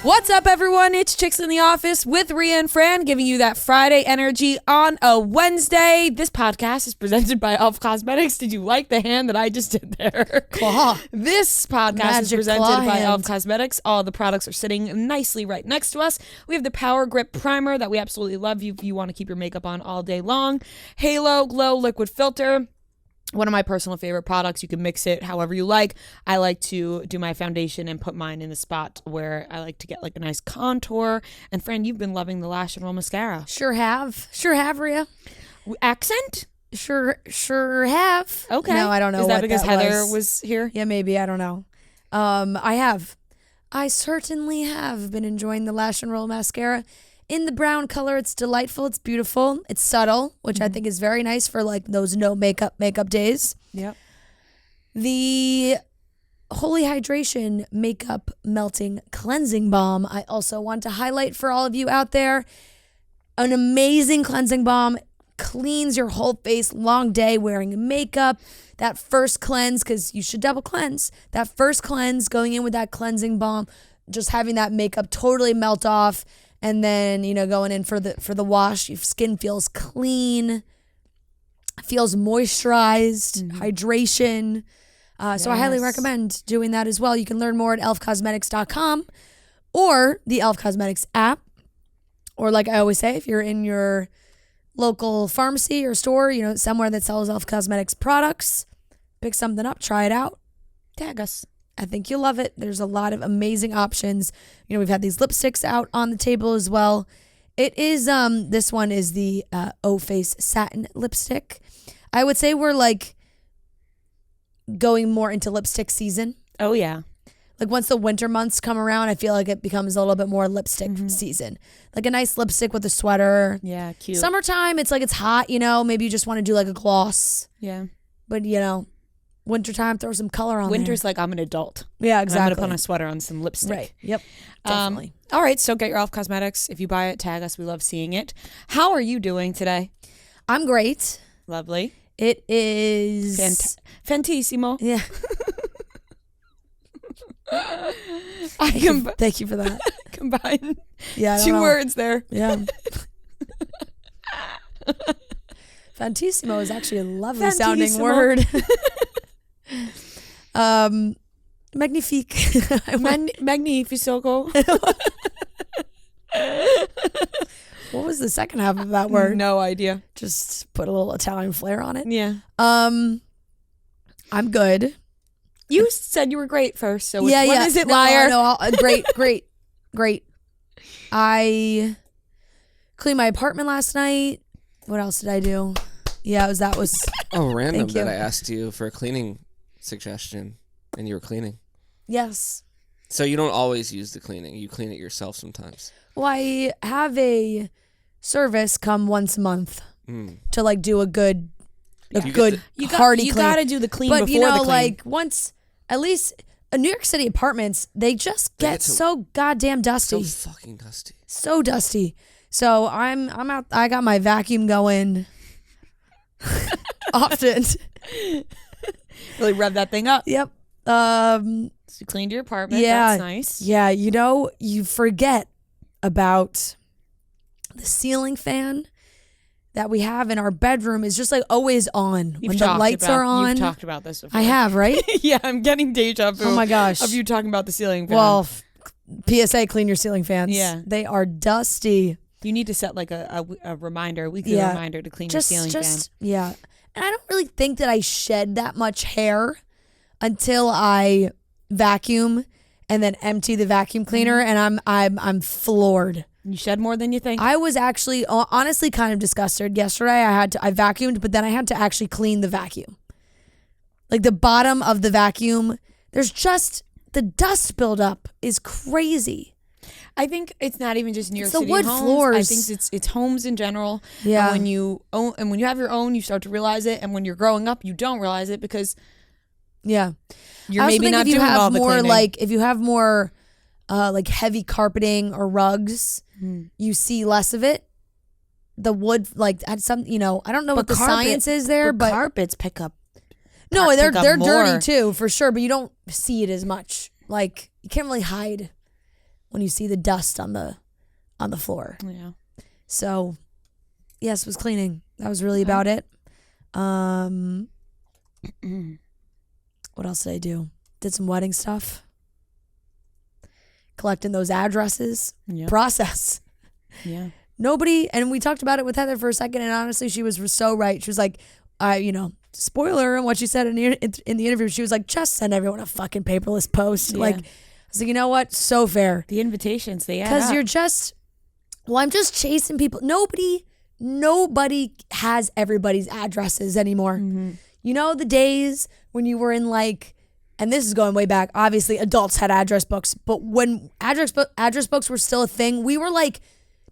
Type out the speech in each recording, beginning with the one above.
What's up, everyone? It's Chicks in the Office with Rhea and Fran, giving you that Friday energy on a Wednesday. This podcast is presented by Elf Cosmetics. Did you like the hand that I just did there? Claw. This podcast Magic is presented claw by hand. Elf Cosmetics. All the products are sitting nicely right next to us. We have the Power Grip Primer that we absolutely love if you want to keep your makeup on all day long. Halo Glow Liquid Filter. One of my personal favorite products. You can mix it however you like. I like to do my foundation and put mine in the spot where I like to get like a nice contour. And Fran, you've been loving the Lash and Roll Mascara. Sure have, Rhea. Accent? Sure have. Okay. No, I don't know. Is that what because that Heather was here? Yeah, maybe. I don't know. I have. I certainly have been enjoying the Lash and Roll Mascara. In the brown color, it's delightful. It's beautiful. It's subtle, which I think is very nice for like those no makeup days. Yep. The Holy Hydration Makeup Melting Cleansing Balm, I also want to highlight for all of you out there. An amazing cleansing balm. Cleans your whole face, long day wearing makeup. That first cleanse, because you should double cleanse. That first cleanse, going in with that cleansing balm, just having that makeup totally melt off. And then, going in for the wash, your skin feels clean, feels moisturized, hydration. So I highly recommend doing that as well. You can learn more at elfcosmetics.com or the Elf Cosmetics app. Or like I always say, if you're in your local pharmacy or store, somewhere that sells Elf Cosmetics products, pick something up, try it out, tag us. I think you'll love it. There's a lot of amazing options. We've had these lipsticks out on the table as well. It is, this one is the O-Face Satin Lipstick. I would say we're like going more into lipstick season. Oh, yeah. Like once the winter months come around, I feel like it becomes a little bit more lipstick season. Like a nice lipstick with a sweater. Yeah, cute. Summertime, it's like it's hot, maybe you just want to do like a gloss. Yeah. But, wintertime, throw some color on Winter's like I'm an adult. Yeah, exactly. I'm going to put on a sweater on some lipstick. Right. Yep. Definitely. All right. So get your Elf Cosmetics. If you buy it, tag us. We love seeing it. How are you doing today? I'm great. Lovely. It is... Fantissimo. Yeah. Thank you for that. Combine two words there. Yeah. Fantissimo is actually a lovely sounding word. Magnifique. Magnifico. What was the second half of that word? No idea. Just put a little Italian flair on it. Yeah. I'm good. You said you were great first, so which one is it, liar? No, great. I cleaned my apartment last night. What else did I do? Yeah, that was random that I asked you for a cleaning suggestion and you were cleaning. Yes. So you don't always use the cleaning. You clean it yourself sometimes. Well, I have service come once a month to like do a good hearty clean. You got to do the clean but before the clean. Like once, at least New York City apartments, they just get so goddamn dusty. So fucking dusty. So dusty. So I'm out. I got my vacuum going often. Really rev that thing up. Yep. So you cleaned your apartment. Yeah. That's nice. Yeah. You forget about the ceiling fan that we have in our bedroom is just like always on when the lights are on. You've talked about this before. I have, right? Yeah, I'm getting deja vu. Oh my gosh. Of you talking about the ceiling fan. Well, PSA, clean your ceiling fans. Yeah. They are dusty. You need to set like a reminder, a weekly reminder to clean your ceiling fan. Yeah. And I don't really think that I shed that much hair until I vacuum and then empty the vacuum cleaner, and I'm floored. You shed more than you think. I was actually honestly kind of disgusted yesterday. I vacuumed, but then I had to actually clean the vacuum. Like the bottom of the vacuum, there's just the dust buildup is crazy. I think it's not even just New York City the wood homes. floors. I think it's homes in general. Yeah. And when you have your own, you start to realize it, and when you're growing up, you don't realize it because you're maybe not doing all the cleaning. If you have more like heavy carpeting or rugs, you see less of it. The wood, like at some, I don't know what the science is there, but carpets pick up. No, they're more. dirty too, for sure, but you don't see it as much. Like you can't really hide when you see the dust on the floor. Yeah. So, yes, was cleaning. That was really about it. What else did I do? Did some wedding stuff. Collecting those addresses. Yeah. Process. Yeah. Nobody, and we talked about it with Heather for a second, and honestly, she was so right. She was like, spoiler on what she said in the interview. She was like, just send everyone a fucking paperless post. Yeah. Like, I was like, you know what? So fair. The invitations, they add Because up. you're just, I'm just chasing people. Nobody has everybody's addresses anymore. Mm-hmm. You know, the days when you were in like, and this is going way back, obviously adults had address books, but when address books were still a thing, we were like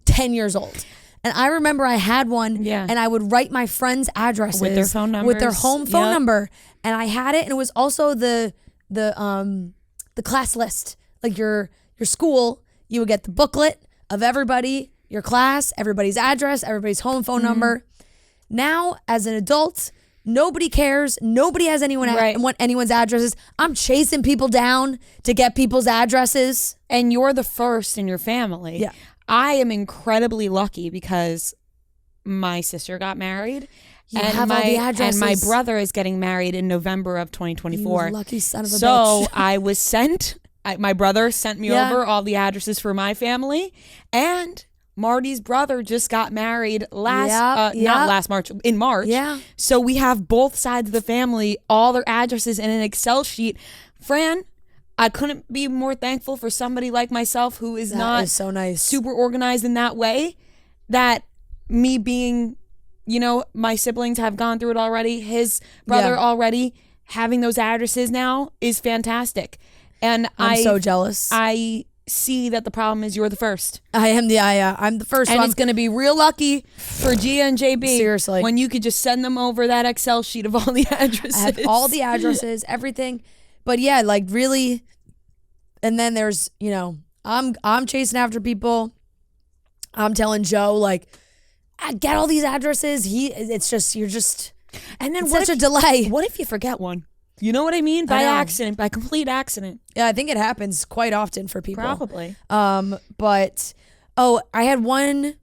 10 years old. And I remember I had one, and I would write my friends' addresses with their phone numbers, with their home phone number, and I had it, and it was also the class list, like your school. You would get the booklet of everybody, your class, everybody's address, everybody's home phone number. Now, as an adult, nobody cares. Nobody has want anyone's addresses. I'm chasing people down to get people's addresses, and you're the first in your family. Yeah. I am incredibly lucky because my sister got married. You have all the addresses. And my brother is getting married in November of 2024. You lucky son of a bitch. So I was sent, my brother sent me over all the addresses for my family. And Marty's brother just got married not last March, in March. Yeah. So we have both sides of the family, all their addresses in an Excel sheet. Fran, I couldn't be more thankful for somebody like myself who is not so nice, super organized in that way, that me being, my siblings have gone through it already. His brother already having those addresses now is fantastic. And I'm so jealous. I see that the problem is you're the first. I'm the first and one. It's going to be real lucky for Gia and JB. Seriously. When you could just send them over that Excel sheet of all the addresses. I have all the addresses, everything. But yeah, like really, and then there's, I'm chasing after people. I'm telling Joe, like, I get all these addresses. And then such a delay. What if you forget one? You know what I mean? By accident, by complete accident. Yeah, I think it happens quite often for people. Probably. But I had one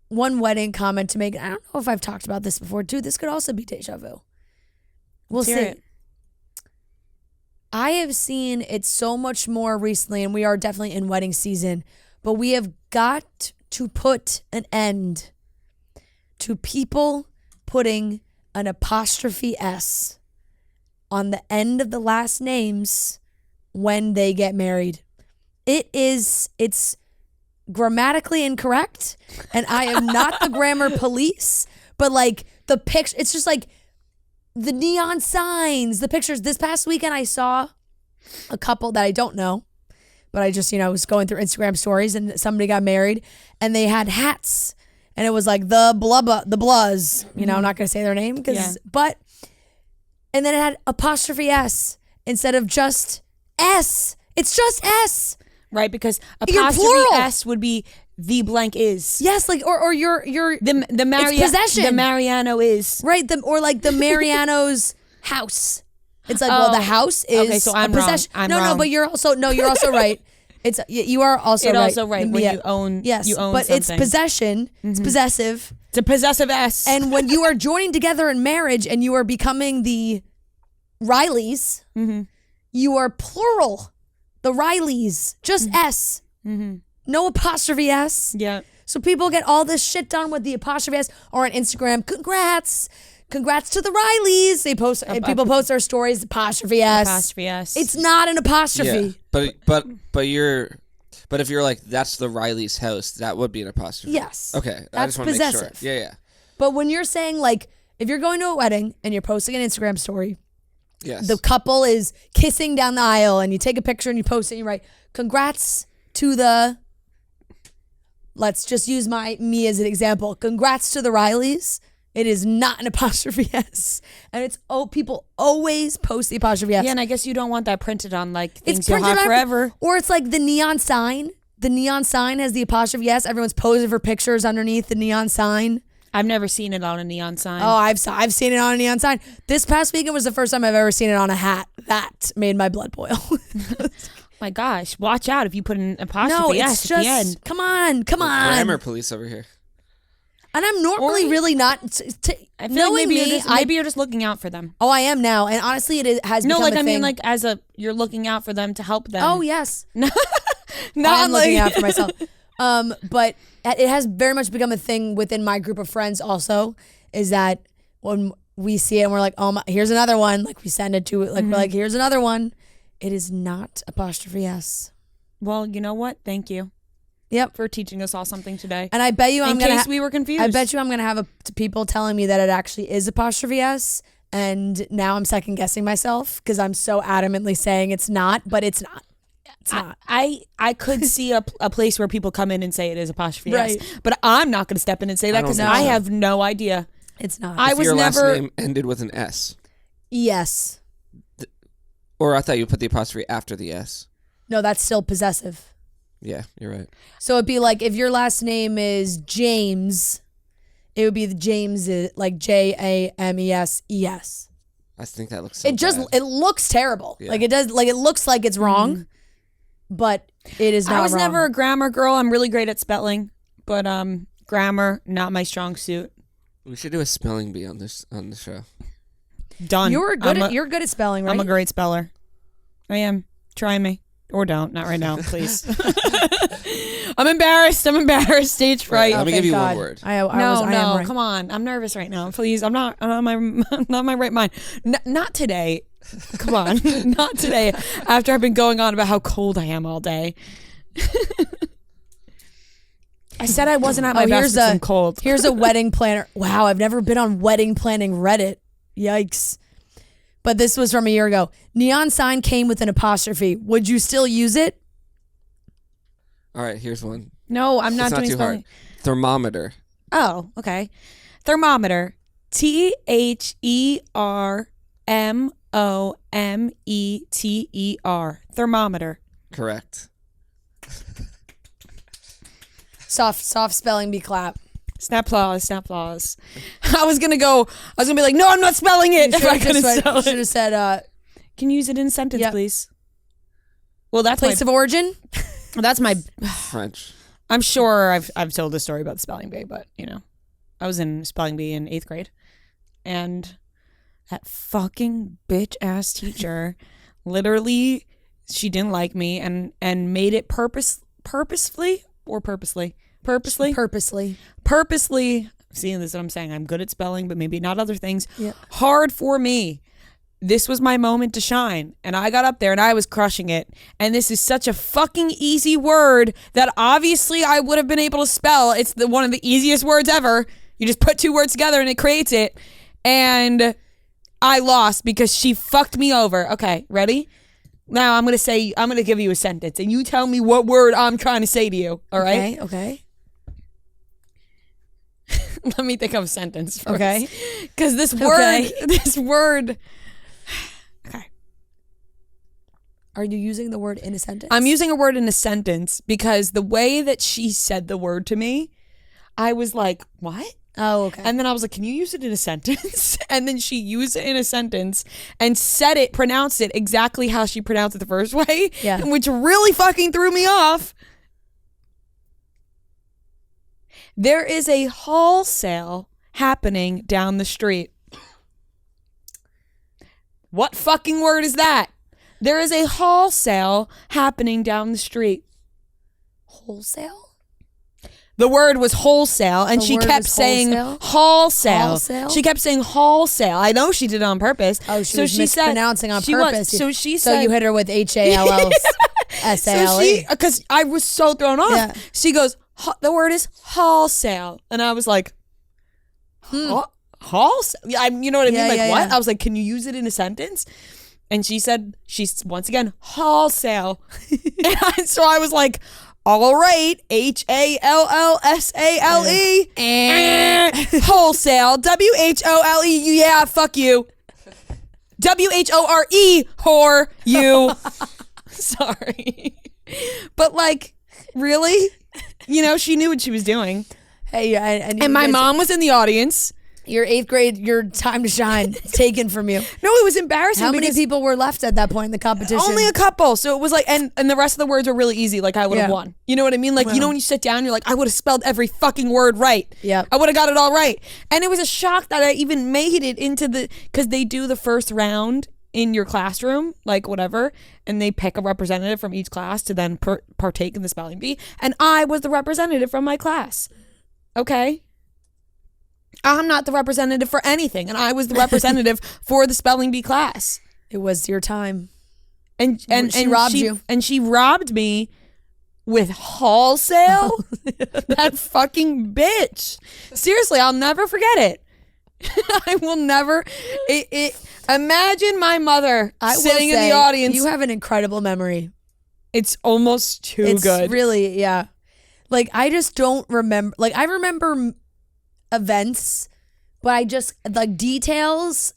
wedding comment to make. I don't know if I've talked about this before, too. This could also be deja vu. We'll see. It. I have seen it so much more recently, and we are definitely in wedding season, but we have got to put an end to people putting an apostrophe S on the end of the last names when they get married. It's grammatically incorrect, and I am not the grammar police, but like the picture, it's just like the neon signs, the pictures. This past weekend, I saw a couple that I don't know, but I just, was going through Instagram stories, and somebody got married, and they had hats, and it was like the Bluzz. I'm not going to say their name, and then it had apostrophe S instead of just S. It's just S. Right, because You're apostrophe plural. S would be the blank is. Yes, like or your it's possession. The Mariano is. Right, or like the Mariano's house. It's like, well, the house is okay, so I'm a possession. Wrong. I'm no, wrong. But you're also right. It's you are also right. Also right when you own. Yes, you own but something. it's possession. Mm-hmm. It's possessive. It's a possessive S. And when you are joining together in marriage and you are becoming the Rileys, you are plural. The Rileys, just S. No apostrophe S. Yeah. So people get all this shit done with the apostrophe S, or on Instagram, congrats to the Rileys. They post, people post their stories, apostrophe S. Apostrophe S. It's not an apostrophe. Yeah, but if you're like, that's the Riley's house, that would be an apostrophe. Yes. Okay, I That's just want to make possessive. sure. Yeah. But when you're saying, like, if you're going to a wedding and you're posting an Instagram story, Yes. the couple is kissing down the aisle, and you take a picture and you post it and you write, congrats to the, let's just use me as an example, congrats to the Rileys. It is not an apostrophe S. And it's, people always post the apostrophe S. Yeah, and I guess you don't want that printed on like things It's you'll printed have on forever. Or it's like the neon sign. The neon sign has the apostrophe S. Everyone's posing for pictures underneath the neon sign. I've never seen it on a neon sign. Oh, I've seen it on a neon sign. This past weekend was the first time I've ever seen it on a hat. That made my blood boil. My gosh, watch out if you put an apostrophe No, S it's at the end. just, come on. Grammar police over here. And I'm normally really not. I feel knowing like me, maybe you're just looking out for them. Oh, I am now. And honestly, has No, become like a I mean, thing. like you're looking out for them to help them. Oh, yes. Not I'm like looking out for myself. But it has very much become a thing within my group of friends also, is that when we see it and we're like, oh, here's another one. Like we send it to, like we're like, here's another one. It is not apostrophe S. Well, you know what? Thank you. Yep. For teaching us all something today. And I bet you in case we were confused. I bet you I'm going to have people telling me that it actually is apostrophe S. And now I'm second guessing myself because I'm so adamantly saying it's not, but it's not. It's not. I could see a place where people come in and say it is apostrophe Right. S, but I'm not going to step in and say that because I have no idea. It's not. I If was your never. last name ended with an S. Yes. Or I thought you put the apostrophe after the S. No, that's still possessive. Yeah, you're right. So it'd be like if your last name is James, it would be the James, like Jameses. I think that looks so bad. It looks terrible. Yeah. Like it does, like it looks like it's wrong, but it is not I was wrong. never a grammar girl. I'm really great at spelling, but grammar not my strong suit. We should do a spelling bee on the show. Done. You're good at spelling, right? I'm a great speller. I am. Try me. Or don't. Not right now, please. I'm embarrassed. Stage fright. Let me give you one word. I am right. Come on. I'm nervous right now. Please. I'm not my right mind. Not today. Come on. Not today. After I've been going on about how cold I am all day. I said I wasn't at my best because I'm cold. Here's a wedding planner. Wow, I've never been on wedding planning Reddit. Yikes. But this was from a year ago. Neon sign came with an apostrophe. Would you still use it? All right, here's one. No, I'm not It's doing too spelling. hard. Thermometer. Oh, okay. Thermometer. THERMOMETER. Thermometer. Correct. Soft spelling bee clap. Snap applause. I was gonna be like, no, I'm not spelling it. If I couldn't spell Should it. have said, Can you use it in a sentence, Yep. please? Well, that's place of origin. that's my. French. I'm sure I've told this story about the spelling bee, but I was in spelling bee in 8th grade, and that fucking bitch ass teacher, literally, she didn't like me and made it purposefully. See, this is what I'm saying. I'm good at spelling, but maybe not other things. Yep. Hard for me. This was my moment to shine. And I got up there and I was crushing it. And this is such a fucking easy word that obviously I would have been able to spell. It's one of the easiest words ever. You just put two words together and it creates it. And I lost because she fucked me over. Okay, ready? Now I'm going to give you a sentence and you tell me what word I'm trying to say to you. All right? Okay. Let me think of a sentence first. Okay. Because this word. Okay. Are you using the word in a sentence? I'm using a word in a sentence because the way that she said the word to me, I was like, what? Oh, okay. And then I was like, can you use it in a sentence? And then she used it in a sentence and pronounced it exactly how she pronounced it the first way. Yeah. Which really fucking threw me off. There is a wholesale happening down the street. What fucking word is that? There is a wholesale happening down the street. Wholesale? The word was wholesale, and she kept saying wholesale. Wholesale? She kept saying wholesale. I know she did it on purpose. Oh, she was mispronouncing on purpose. So she So said, you hit her with HALLSALE. because I was so thrown off. Yeah. She goes, the word is wholesale, and I was like, wholesale. You know what I mean? Like what? Yeah. I was like, can you use it in a sentence? And she said, she's once again wholesale. And so I was like, all right, HALLSALE, wholesale, WHOLE, yeah, fuck you. WHORE, whore, you. Sorry. But like, really? She knew what she was doing. Hey, and my mom was in the audience. Your 8th grade, your time to shine, taken from you. No, it was embarrassing. How many because people were left at that point in the competition? Only a couple. So it was like, and the rest of the words were really easy. Like I would have Yeah. won. You know what I mean? Like, you know, when you sit down, you're like, I would have spelled every fucking word right. Yep. I would have got it all right. And it was a shock that I even made it into because they do the first round in your classroom, like whatever, and they pick a representative from each class to then partake in the spelling bee. And I was the representative from my class. Okay? I'm not the representative for anything, and I was the representative for the spelling bee class. It was your time. And she robbed you. And she robbed me with wholesale. That fucking bitch. Seriously, I'll never forget it. I will never. Imagine my mother sitting in the audience. You have an incredible memory. It's almost too good. Really, yeah. Like I just don't remember. Like I remember events, but I just like details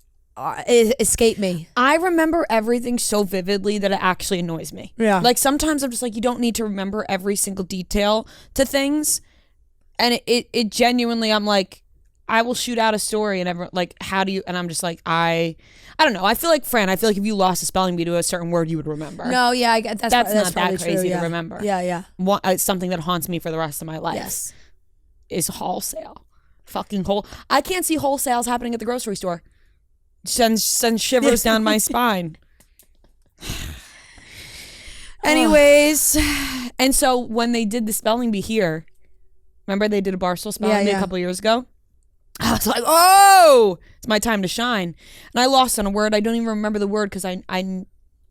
escape me. I remember everything so vividly that it actually annoys me. Yeah. Like sometimes I'm just like, you don't need to remember every single detail to things. And it genuinely, I'm like, I will shoot out a story and everyone like, how do you, and I'm just like, I don't know. I feel like, Fran, I feel like if you lost a spelling bee to a certain word, you would remember. No, yeah, I get That's not probably that crazy true, to remember. Yeah, yeah. It's something that haunts me for the rest of my life. Yes. Is wholesale. Fucking I can't see wholesales happening at the grocery store. Sends shivers down my spine. Anyways, and so when they did the spelling bee here, remember they did a Barstool spelling bee a couple years ago? I was like, oh, it's my time to shine. And I lost on a word. I don't even remember the word because I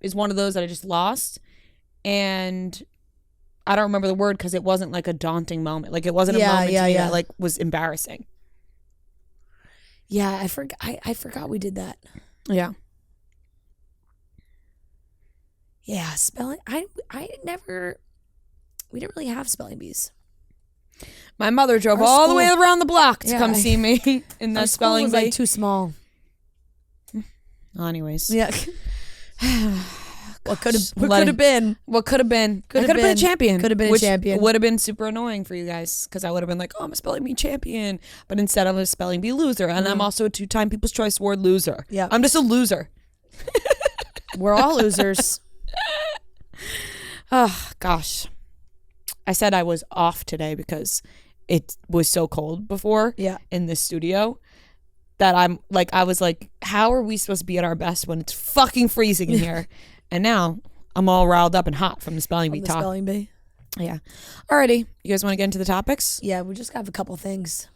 is one of those that I just lost. And I don't remember the word because it wasn't like a daunting moment. Like it wasn't a moment to me that like was embarrassing. Yeah, I forgot we did that. Yeah. Yeah, spelling. We didn't really have spelling bees. My mother drove Our all the school- way around the block to Yeah, come see me in that Our school spelling was bee. like too small. Anyways. Yeah. What could have been? What could have been? I could have been a champion. Could have been a champion. Would have been super annoying for you guys because I would have been like, oh, I'm a spelling bee champion. But instead I'm a spelling bee loser. And I'm also a 2-time People's Choice Award loser. Yeah. I'm just a loser. We're all losers. Oh, gosh. I said I was off today because it was so cold before in this studio that I was like, how are we supposed to be at our best when it's fucking freezing in here? And now I'm all riled up and hot from the spelling bee talk. Spelling bee. Yeah. Alrighty. You guys want to get into the topics? Yeah, we just have a couple things.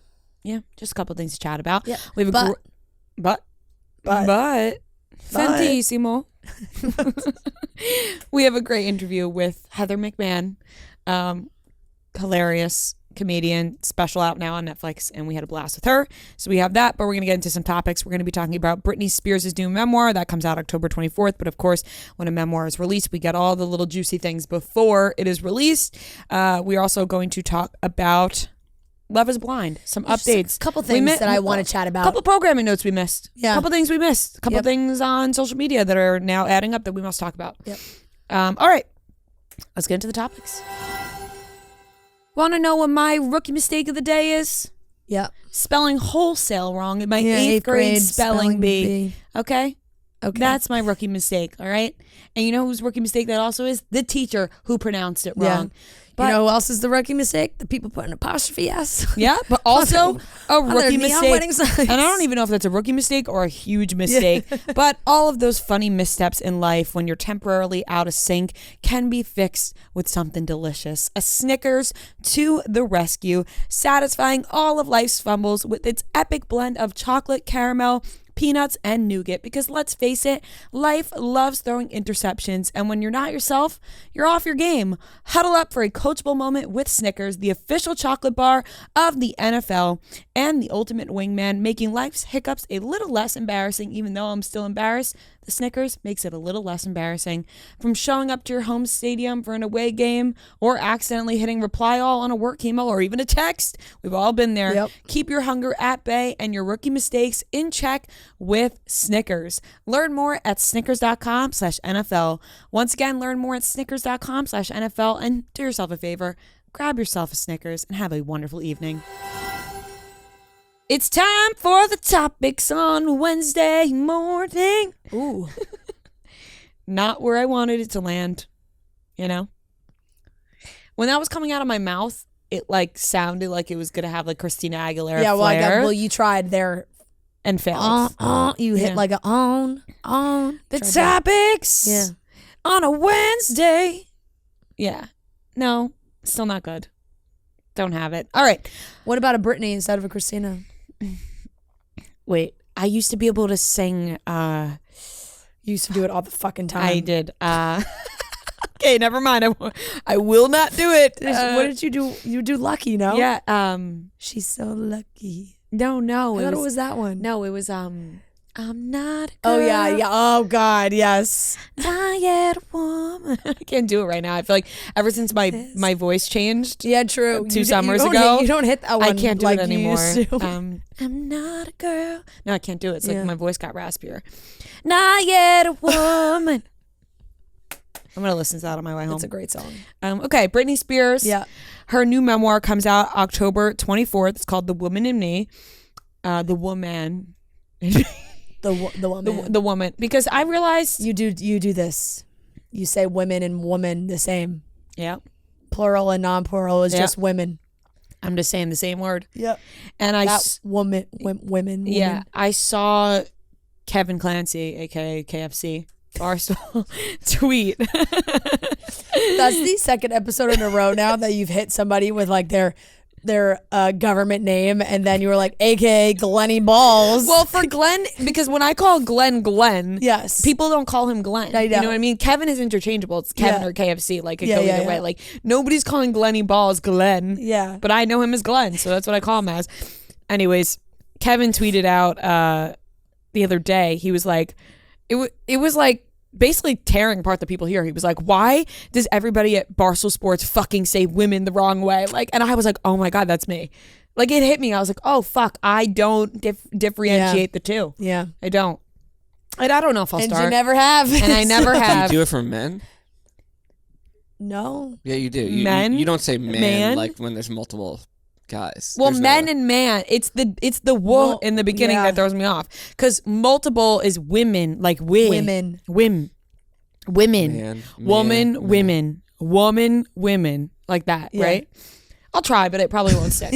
Yeah. Just a couple things to chat about. Yeah. We have but Fentissimo. We have a great interview with Heather McMahan. Hilarious comedian, special out now on Netflix, and we had a blast with her. So we have that, but we're going to get into some topics. We're going to be talking about Britney Spears' new memoir that comes out October 24th. But of course, when a memoir is released, we get all the little juicy things before it is released. We're also going to talk about Love is Blind, some updates. A couple things that I want to chat about. A couple programming notes we missed. Yeah. A couple things we missed. A couple things on social media that are now adding up that we must talk about. Yep. All right. Let's get into the topics. Want to know what my rookie mistake of the day is? Yep. Spelling wholesale wrong in my 8th grade spelling bee. Okay? Okay. That's my rookie mistake, all right? And you know whose rookie mistake that also is? The teacher who pronounced it wrong. But you know who else is the rookie mistake? The people put an apostrophe S. Yeah, but also a rookie mistake. Wedding signs. And I don't even know if that's a rookie mistake or a huge mistake. But all of those funny missteps in life when you're temporarily out of sync can be fixed with something delicious. A Snickers to the rescue, satisfying all of life's fumbles with its epic blend of chocolate, caramel, peanuts, and nougat, because let's face it, life loves throwing interceptions, and when you're not yourself, you're off your game. Huddle up for a coachable moment with Snickers, the official chocolate bar of the NFL and the ultimate wingman, making life's hiccups a little less embarrassing. Even though I'm still embarrassed, the Snickers makes it a little less embarrassing. From showing up to your home stadium for an away game or accidentally hitting reply all on a work email or even a text, we've all been there. Yep. Keep your hunger at bay and your rookie mistakes in check with Snickers. Learn more at snickers.com/NFL. Once again, learn more at snickers.com/NFL, and do yourself a favor, grab yourself a Snickers and have a wonderful evening. It's time for the topics on Wednesday morning. Ooh. Not where I wanted it to land, you know? When that was coming out of my mouth, it like sounded like it was gonna have like Christina Aguilera flair. You tried there and failed. You hit like a on. The topics on a Wednesday. Yeah. No, still not good. Don't have it. All right. What about a Britney instead of a Christina? Wait, I used to be able to sing. You used to do it all the fucking time. I did. Okay, never mind. I will not do it. What did you do? You do Lucky, no? Yeah. She's so lucky. No. I thought it was that one. No, it was I'm not a girl. Oh yeah. Oh God, yes. Not yet a woman. I can't do it right now. I feel like ever since my voice changed. Yeah, true. 2 summers ago. You don't hit that one. I can't do like it anymore. You used to. I'm not a girl. No, I can't do it. It's like my voice got raspier. Not yet a woman. I'm gonna listen to that on my way home. It's a great song. Okay, Britney Spears. Yeah. Her new memoir comes out October 24th. It's called The Woman in Me. The woman. The woman. The woman. Because I realized you do this. You say women and woman the same. Yeah. Plural and non-plural is just women. I'm just saying the same word. Yep. And women. Yeah. I saw Kevin Clancy, aka KFC, Barstool, tweet. That's the second episode in a row now that you've hit somebody with like their government name, and then you were like, aka Glenny Balls. Well, for Glenn, because when I call Glenn, yes, people don't call him Glenn. I know. You know what I mean? Kevin is interchangeable. It's Kevin or KFC. Like it goes either way. Like nobody's calling Glenny Balls Glenn. Yeah. But I know him as Glenn, so that's what I call him as. Anyways, Kevin tweeted out the other day. He was like, it was like basically tearing apart the people here. He was like, why does everybody at Barstool Sports fucking say women the wrong way? Like, and I was like, oh my God, that's me. Like it hit me. I was like, oh fuck, I don't differentiate the two. Yeah. I don't. And I don't know if I'll and start. You never have. And I never have. Do you do it for men? No. Yeah, you do. Men? You don't say man like when there's multiple guys. Well, There's men and man. It's the wo in the beginning that throws me off. Because multiple is women, like women. Women. Man, Woman, man. women. Like that, right? I'll try, but it probably won't stick.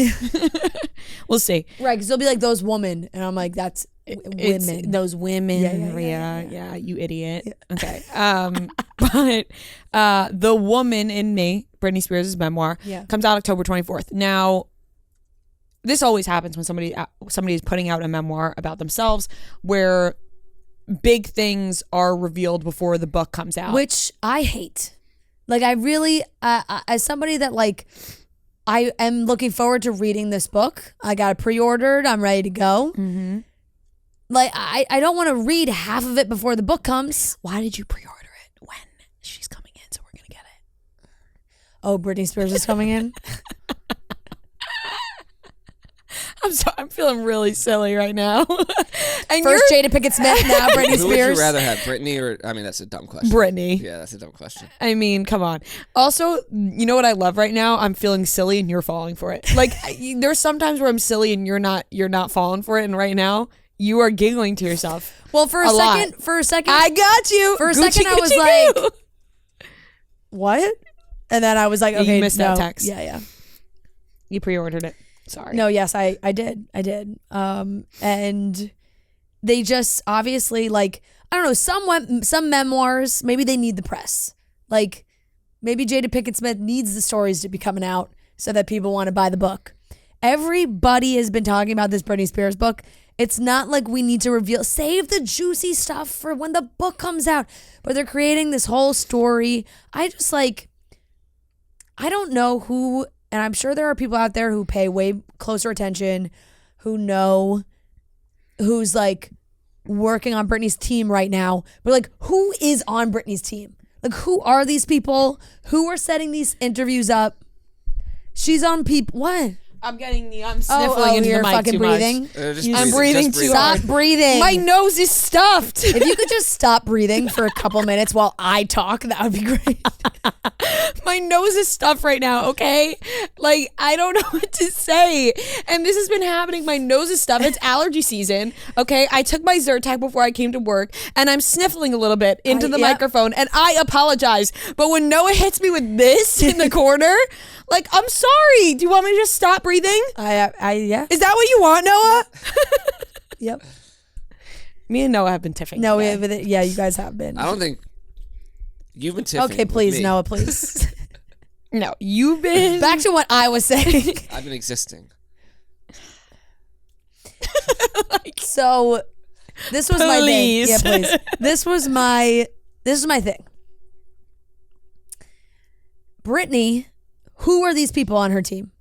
We'll see. Right, because they'll be like, those women. And I'm like, that's women. Those women. Yeah, you idiot. Yeah. Okay. But The Woman in Me, Britney Spears' memoir, comes out October 24th. Now, this always happens when somebody is putting out a memoir about themselves where big things are revealed before the book comes out. Which I hate. Like, I really, as somebody that like, I am looking forward to reading this book. I got it pre-ordered. I'm ready to go. Mm-hmm. Like, I don't want to read half of it before the book comes. Why did you pre-order it when she's coming in? So we're going to get it. Oh, Britney Spears is coming in? I'm sorry, I'm feeling really silly right now. And First Jada Pinkett Smith, now Britney Spears. Who would you rather have, Britney or? I mean, that's a dumb question. Britney. Yeah, that's a dumb question. I mean, come on. Also, you know what I love right now? I'm feeling silly and you're falling for it. Like there's sometimes where I'm silly and you're not falling for it, and right now you are giggling to yourself. Well, for a second, I got you. For a Gucci, second, I was Gucci, like, what? And then I was like, okay, you missed that no. text. Yeah. You pre-ordered it. Sorry. No, yes, I did. And they just obviously, like, I don't know, some memoirs, maybe they need the press. Like, maybe Jada Pinkett Smith needs the stories to be coming out so that people want to buy the book. Everybody has been talking about this Britney Spears book. It's not like we need to save the juicy stuff for when the book comes out. But they're creating this whole story. I don't know who. And I'm sure there are people out there who pay way closer attention, who know who's like working on Britney's team right now. But like, who is on Britney's team? Like, who are these people? Who are setting these interviews up? She's on people. What? I'm sniffling into you're the mic fucking too breathing. much. Just I'm breathing Just too Stop hard. breathing. My nose is stuffed. If you could just stop breathing for a couple minutes while I talk, that would be great. My nose is stuffed right now, okay? Like, I don't know what to say. And this has been happening. My nose is stuffed. It's allergy season, okay? I took my Zyrtec before I came to work, and I'm sniffling a little bit into the microphone, and I apologize. But when Noah hits me with this in the corner, like, I'm sorry. Do you want me to just stop breathing? Yeah. Is that what you want, Noah? Yep. Me and Noah have been tiffing. No, today. yeah, you guys have been. I don't think you've been tiffing. Okay, please, with me. Noah, please. No, you've been. Back to what I was saying. I've been existing. So, this was my thing. Please. Yeah, please. This was my thing. Britney, who are these people on her team?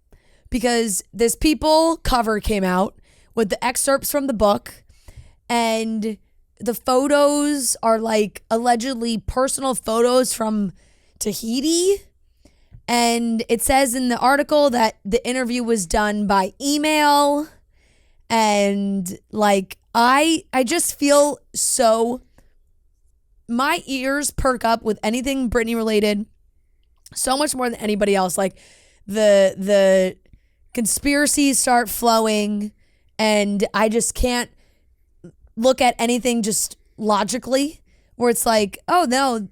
Because this People cover came out with the excerpts from the book, and the photos are like allegedly personal photos from Tahiti. And it says in the article that the interview was done by email. And like, I just feel so, my ears perk up with anything Britney related so much more than anybody else. Like the conspiracies start flowing, and I just can't look at anything just logically, where it's like, oh no,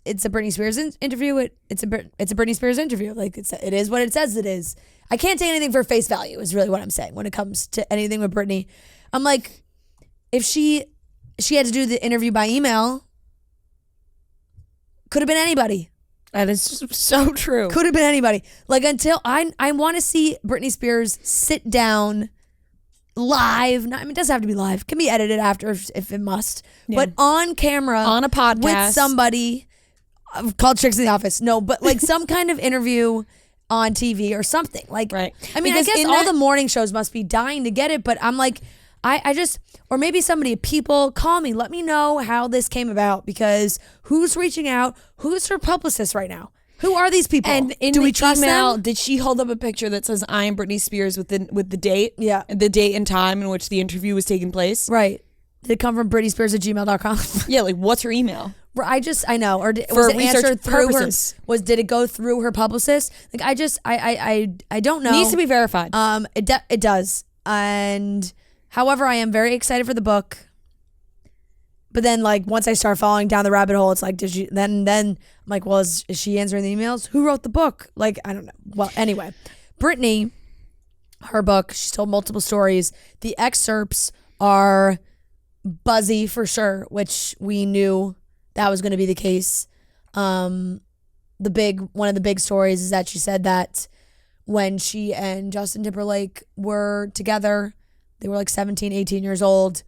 it's a Britney Spears interview. It's a Britney Spears interview. Like it is what it says it is. I can't take anything for face value is really what I'm saying when it comes to anything with Britney. I'm like, if she had to do the interview by email, could have been anybody. That is so true. Could have been anybody. Like, until I want to see Britney Spears sit down live. I mean, it doesn't have to be live. It can be edited after if it must. Yeah. But on camera. On a podcast. With somebody called Chicks in the Office. No, but like some kind of interview on TV or something. Like, right. I mean, Because I guess all the morning shows must be dying to get it, but I'm like, I just, or maybe somebody, People, call me. Let me know how this came about, because who's reaching out? Who's her publicist right now? Who are these people? And in do the we trust email, them? did she hold up a picture that says "I am Britney Spears" with the date? Yeah. The date and time in which the interview was taking place. Right. Did it come from BritneySpears@gmail.com? Yeah, like what's her email? I know. Or For was it research answered through purposes. Did it go through her publicist? Like, I don't know. Needs to be verified. It does. And however, I am very excited for the book. But then, like, once I start falling down the rabbit hole, it's like, did you? Then I'm like, well, is she answering the emails? Who wrote the book? Like, I don't know. Well, anyway, Britney, her book, she's told multiple stories. The excerpts are buzzy for sure, which we knew that was going to be the case. One of the big stories is that she said that when she and Justin Timberlake were together, they were like 17, 18 years old,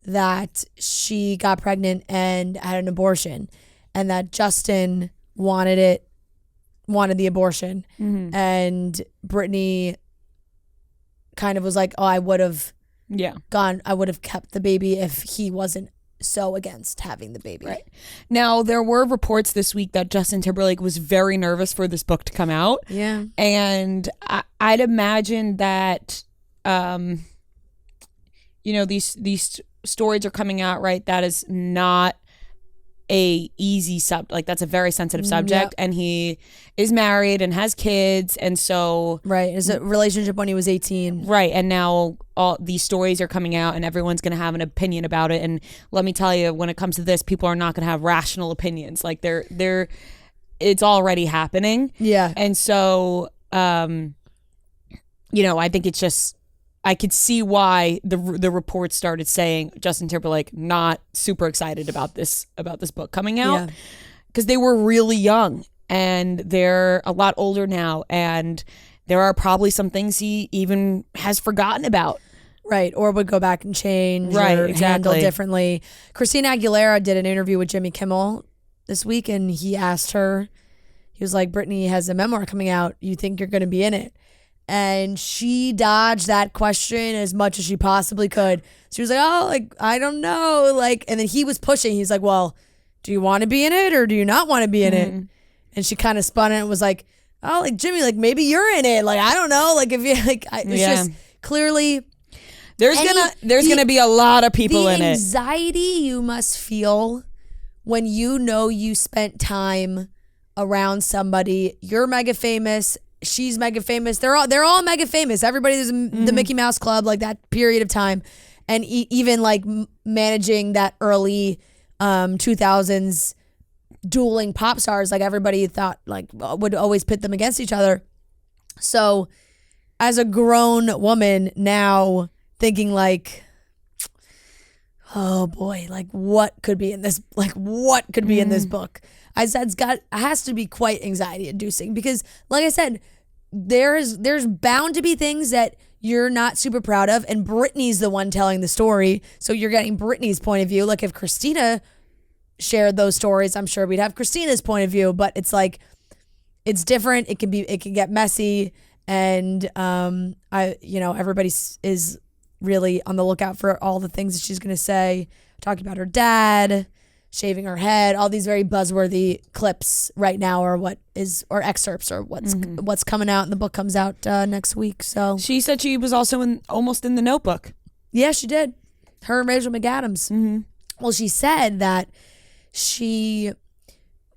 that she got pregnant and had an abortion, and that Justin wanted the abortion. Mm-hmm. And Britney kind of was like, oh, I would have kept the baby if he wasn't so against having the baby. Right. Now, there were reports this week that Justin Timberlake was very nervous for this book to come out. Yeah. And I'd imagine that, these stories are coming out, right? That is not a easy that's a very sensitive subject. Yep. And he is married and has kids, and so Right. It's a relationship when he was 18. right. And now all these stories are coming out, and everyone's going to have an opinion about it. And let me tell you, when it comes to this, people are not going to have rational opinions. Like it's already happening. Yeah. And so, I think it's just, I could see why the reports started saying Justin Timberlake not super excited about this book coming out, because they were really young and they're a lot older now, and there are probably some things he even has forgotten about. Right. Or would go back and change Right, or handle exactly. differently. Christina Aguilera did an interview with Jimmy Kimmel this week, and he asked her, he was like, Britney has a memoir coming out. You think you're going to be in it? And she dodged that question as much as she possibly could. She was like, oh, like, I don't know. Like, and then he was pushing. He's like, well, do you want to be in it or do you not want to be in it? And she kind of spun it and was like, oh, like Jimmy, like maybe you're in it. Like I don't know. Like if you like, it's just clearly there's gonna be a lot of people in it. The anxiety you must feel when you know you spent time around somebody. You're mega famous. She's mega famous. They're all mega famous. Everybody's the Mickey Mouse Club, like that period of time, and even like managing that early 2000s dueling pop stars. Like everybody thought like would always pit them against each other. So as a grown woman now thinking like, oh boy, like what could be in this? Like what could be in this book? I said it has to be quite anxiety inducing because like I said, there's bound to be things that you're not super proud of, and Britney's the one telling the story. So you're getting Britney's point of view. Like if Christina shared those stories, I'm sure we'd have Christina's point of view, but it's like, it's different. It can get messy. And, everybody is really on the lookout for all the things that she's going to say, talking about her dad, shaving her head, all these very buzzworthy clips right now or excerpts or what's coming out, and the book comes out next week. So she said she was also almost in The Notebook. Yeah, she did. Her and Rachel McAdams. Mm-hmm. Well, she said that she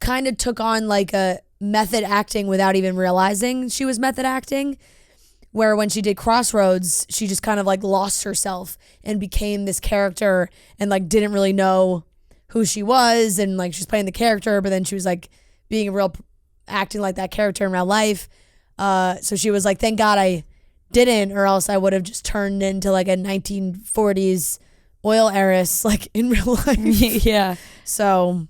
kind of took on like a method acting without even realizing she was method acting, where when she did Crossroads, she just kind of like lost herself and became this character and like didn't really know who she was, and like she was playing the character, but then she was like acting like that character in real life. So she was like, thank God I didn't, or else I would have just turned into like a 1940s oil heiress like in real life. Yeah. So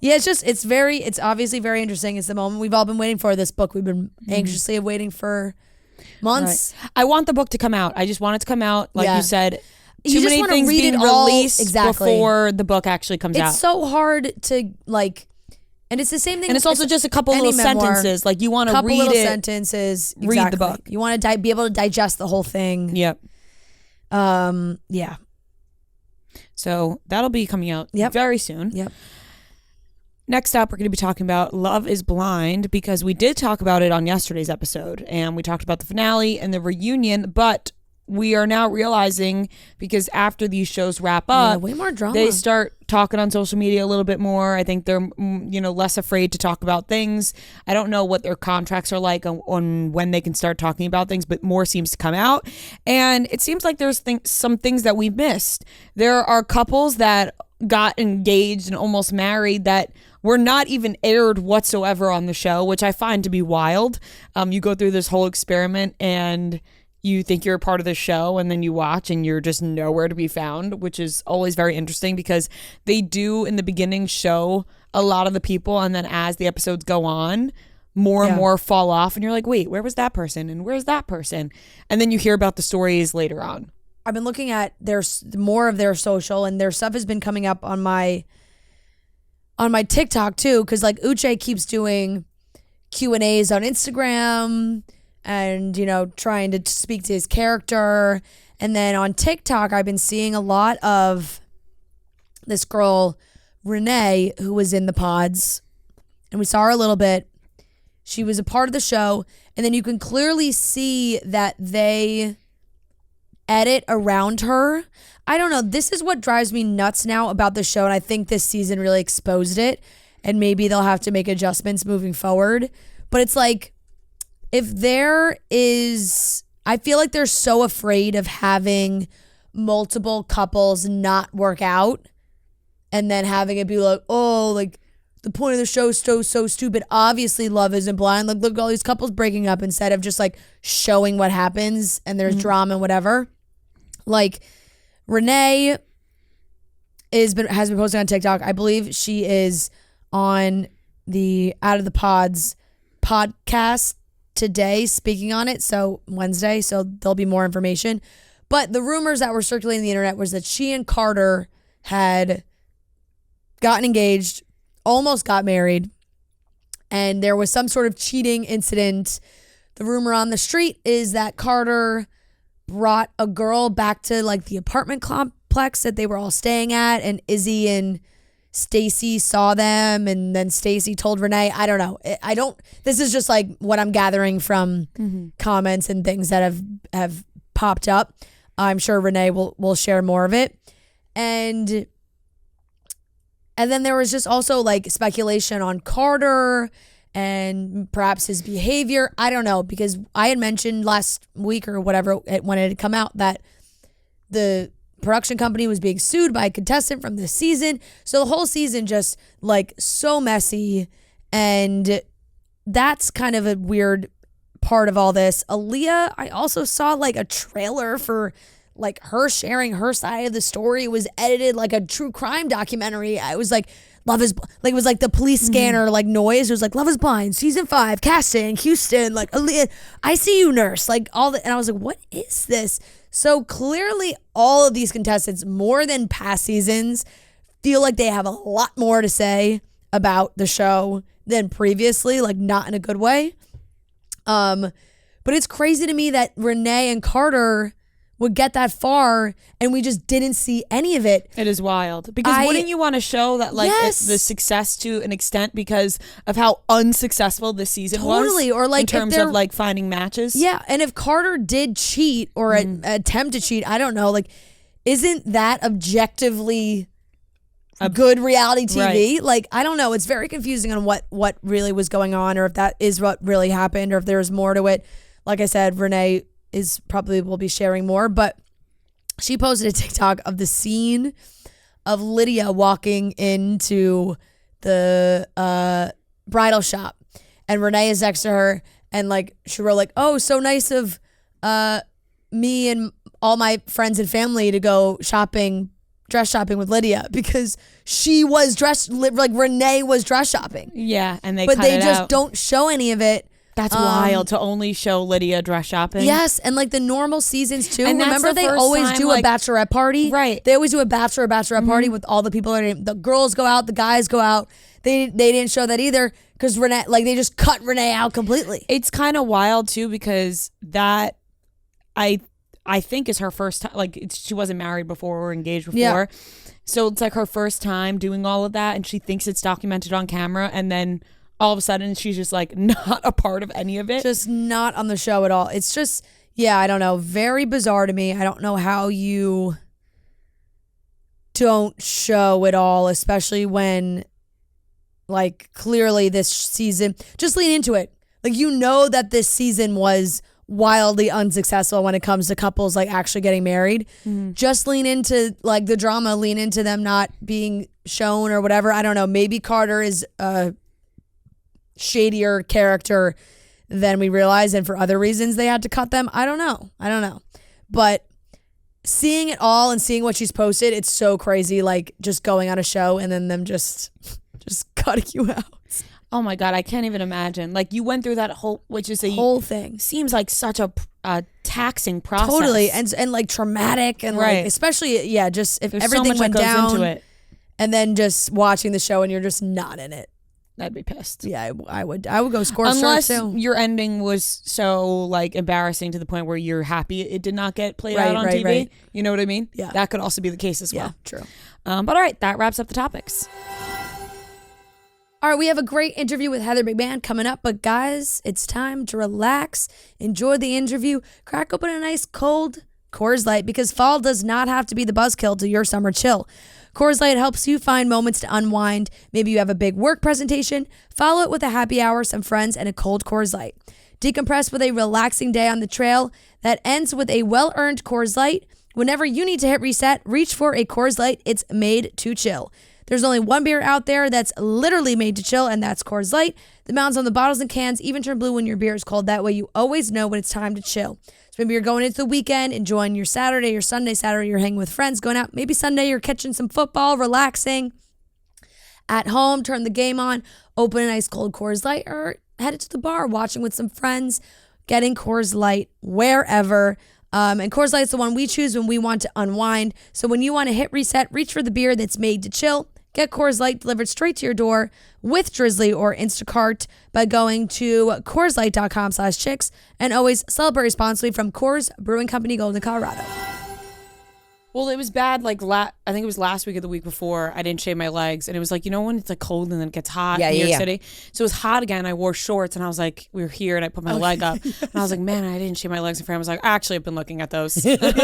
yeah, it's obviously very interesting. It's the moment we've all been waiting for. This book we've been anxiously waiting for months. Right. I want the book to come out. I just want it to come out. Like you said, you many things being released before the book actually comes out. It's so hard to like, and it's the same thing. And it's also just a couple little sentences. Like you want to read little it. Sentences. Read exactly. the book. You want to be able to digest the whole thing. Yep. Yeah. So that'll be coming out very soon. Yep. Next up, we're going to be talking about Love is Blind, because we did talk about it on yesterday's episode, and we talked about the finale and the reunion, but we are now realizing, because after these shows wrap up, way more drama. They start talking on social media a little bit more. I think they're less afraid to talk about things. I don't know what their contracts are like on when they can start talking about things, but more seems to come out. And it seems like there's some things that we've missed. There are couples that got engaged and almost married that were not even aired whatsoever on the show, which I find to be wild. You go through this whole experiment and you think you're a part of the show, and then you watch and you're just nowhere to be found, which is always very interesting because they do in the beginning show a lot of the people, and then as the episodes go on, more and more fall off, and you're like, wait, where was that person and where's that person? And then you hear about the stories later on. I've been looking at more of their social, and their stuff has been coming up on my TikTok too, because like Uche keeps doing Q&As on Instagram and trying to speak to his character. And then on TikTok I've been seeing a lot of this girl Renee, who was in the pods, and we saw her a little bit. She was a part of the show, and then you can clearly see that they edit around her. I don't know. This is what drives me nuts now about the show, and I think this season really exposed it, and maybe they'll have to make adjustments moving forward. But it's like, I feel like they're so afraid of having multiple couples not work out and then having it be like, oh, like the point of the show is so stupid. Obviously Love Isn't Blind. Like, look at all these couples breaking up, instead of just like showing what happens and there's drama and whatever. Like, Renee has been posting on TikTok. I believe she is on the Out of the Pods podcast today, speaking on it. So Wednesday, so there'll be more information. But the rumors that were circulating the internet was that she and Carter had gotten engaged, almost got married, and there was some sort of cheating incident. The rumor on the street is that Carter brought a girl back to like the apartment complex that they were all staying at, and Izzy and Stacy saw them and then Stacy told Renee. I don't know. This is just like what I'm gathering from comments and things that have popped up. I'm sure Renee will share more of it. And then there was just also like speculation on Carter and perhaps his behavior. I don't know, because I had mentioned last week or whatever when it had come out that the production company was being sued by a contestant from this season. So the whole season just like so messy, and that's kind of a weird part of all this. Aaliyah, I also saw like a trailer for like her sharing her side of the story. It was edited like a true crime documentary. I was like, Love is like, it was like the police scanner like noise. It was like Love is Blind season 5 casting Houston, like Aaliyah, I see you nurse, like all the, and I was like, what is this? So clearly all of these contestants, more than past seasons, feel like they have a lot more to say about the show than previously, like not in a good way. But it's crazy to me that Renee and Carter would get that far and we just didn't see any of it. It is wild. Because wouldn't you want to show that like the success to an extent because of how unsuccessful this season was? Totally. Or like in terms of like finding matches. Yeah. And if Carter did cheat or attempt to cheat, I don't know, like isn't that objectively good reality TV? Right. Like, I don't know. It's very confusing on what really was going on, or if that is what really happened, or if there's more to it. Like I said, Renee will be sharing more, but she posted a TikTok of the scene of Lydia walking into the bridal shop, and Renee is next to her, and like she wrote like, "Oh, so nice of me and all my friends and family to go dress shopping with Lydia," because she was like Renee was dress shopping. Yeah, and they just don't show any of it. That's wild to only show Lydia dress shopping. Yes, and like the normal seasons too. And remember they always do a bachelorette party? Right. They always do a bachelorette party with all the people. The girls go out, the guys go out. They didn't show that either because Renee, like they just cut Renee out completely. It's kind of wild too because that I think is her first time. Like she wasn't married before or engaged before. Yeah. So it's like her first time doing all of that, and she thinks it's documented on camera, and then all of a sudden she's just like not a part of any of it. Just not on the show at all. It's just, yeah, I don't know. Very bizarre to me. I don't know how you don't show it all, especially when like clearly this season, just lean into it. Like, you know that this season was wildly unsuccessful when it comes to couples like actually getting married. Just lean into like the drama, lean into them not being shown or whatever. I don't know. Maybe Carter is shadier character than we realized, and for other reasons they had to cut them. I don't know, but seeing it all and seeing what she's posted, it's so crazy, like just going on a show and then them just cutting you out. Oh my God, I can't even imagine. Like you went through that whole, which is a whole thing. Seems like such a taxing process. Totally, and like traumatic, and like especially just if there's everything so much went that goes down into it. And then just watching the show and you're just not in it. I'd be pissed. Yeah, I would go score unless too. Your ending was so like embarrassing to the point where you're happy it did not get played out on TV. Right. You know what I mean? Yeah, that could also be the case as well. Yeah, true. But all right, that wraps up the topics. All right, we have a great interview with Heather McMahan coming up, but guys, it's time to relax, enjoy the interview, crack open a nice cold Coors Light, because fall does not have to be the buzzkill to your summer chill. Coors Light helps you find moments to unwind. Maybe you have a big work presentation. Follow it with a happy hour, some friends, and a cold Coors Light. Decompress with a relaxing day on the trail that ends with a well-earned Coors Light. Whenever you need to hit reset, reach for a Coors Light. It's made to chill. There's only one beer out there that's literally made to chill, and that's Coors Light. The mounds on the bottles and cans even turn blue when your beer is cold. That way you always know when it's time to chill. So maybe you're going into the weekend, enjoying your Saturday, your Sunday. Saturday, you're hanging with friends, going out. Maybe Sunday, you're catching some football, relaxing. At home, turn the game on, open a nice cold Coors Light, or head to the bar, watching with some friends, getting Coors Light wherever. And Coors Light's the one we choose when we want to unwind. So when you want to hit reset, reach for the beer that's made to chill. Get Coors Light delivered straight to your door with Drizzly or Instacart by going to CoorsLight.com/chicks, and always celebrate responsibly from Coors Brewing Company, Golden, Colorado. Well, it was bad. Like I think it was last week or the week before. I didn't shave my legs, and it was like, you know when it's like cold and then it gets hot in New York City. So it was hot again. I wore shorts, and I was like, we were here, and I put my leg up, and I was like, man, I didn't shave my legs. And Fran was like, actually, I've been looking at those. She's like,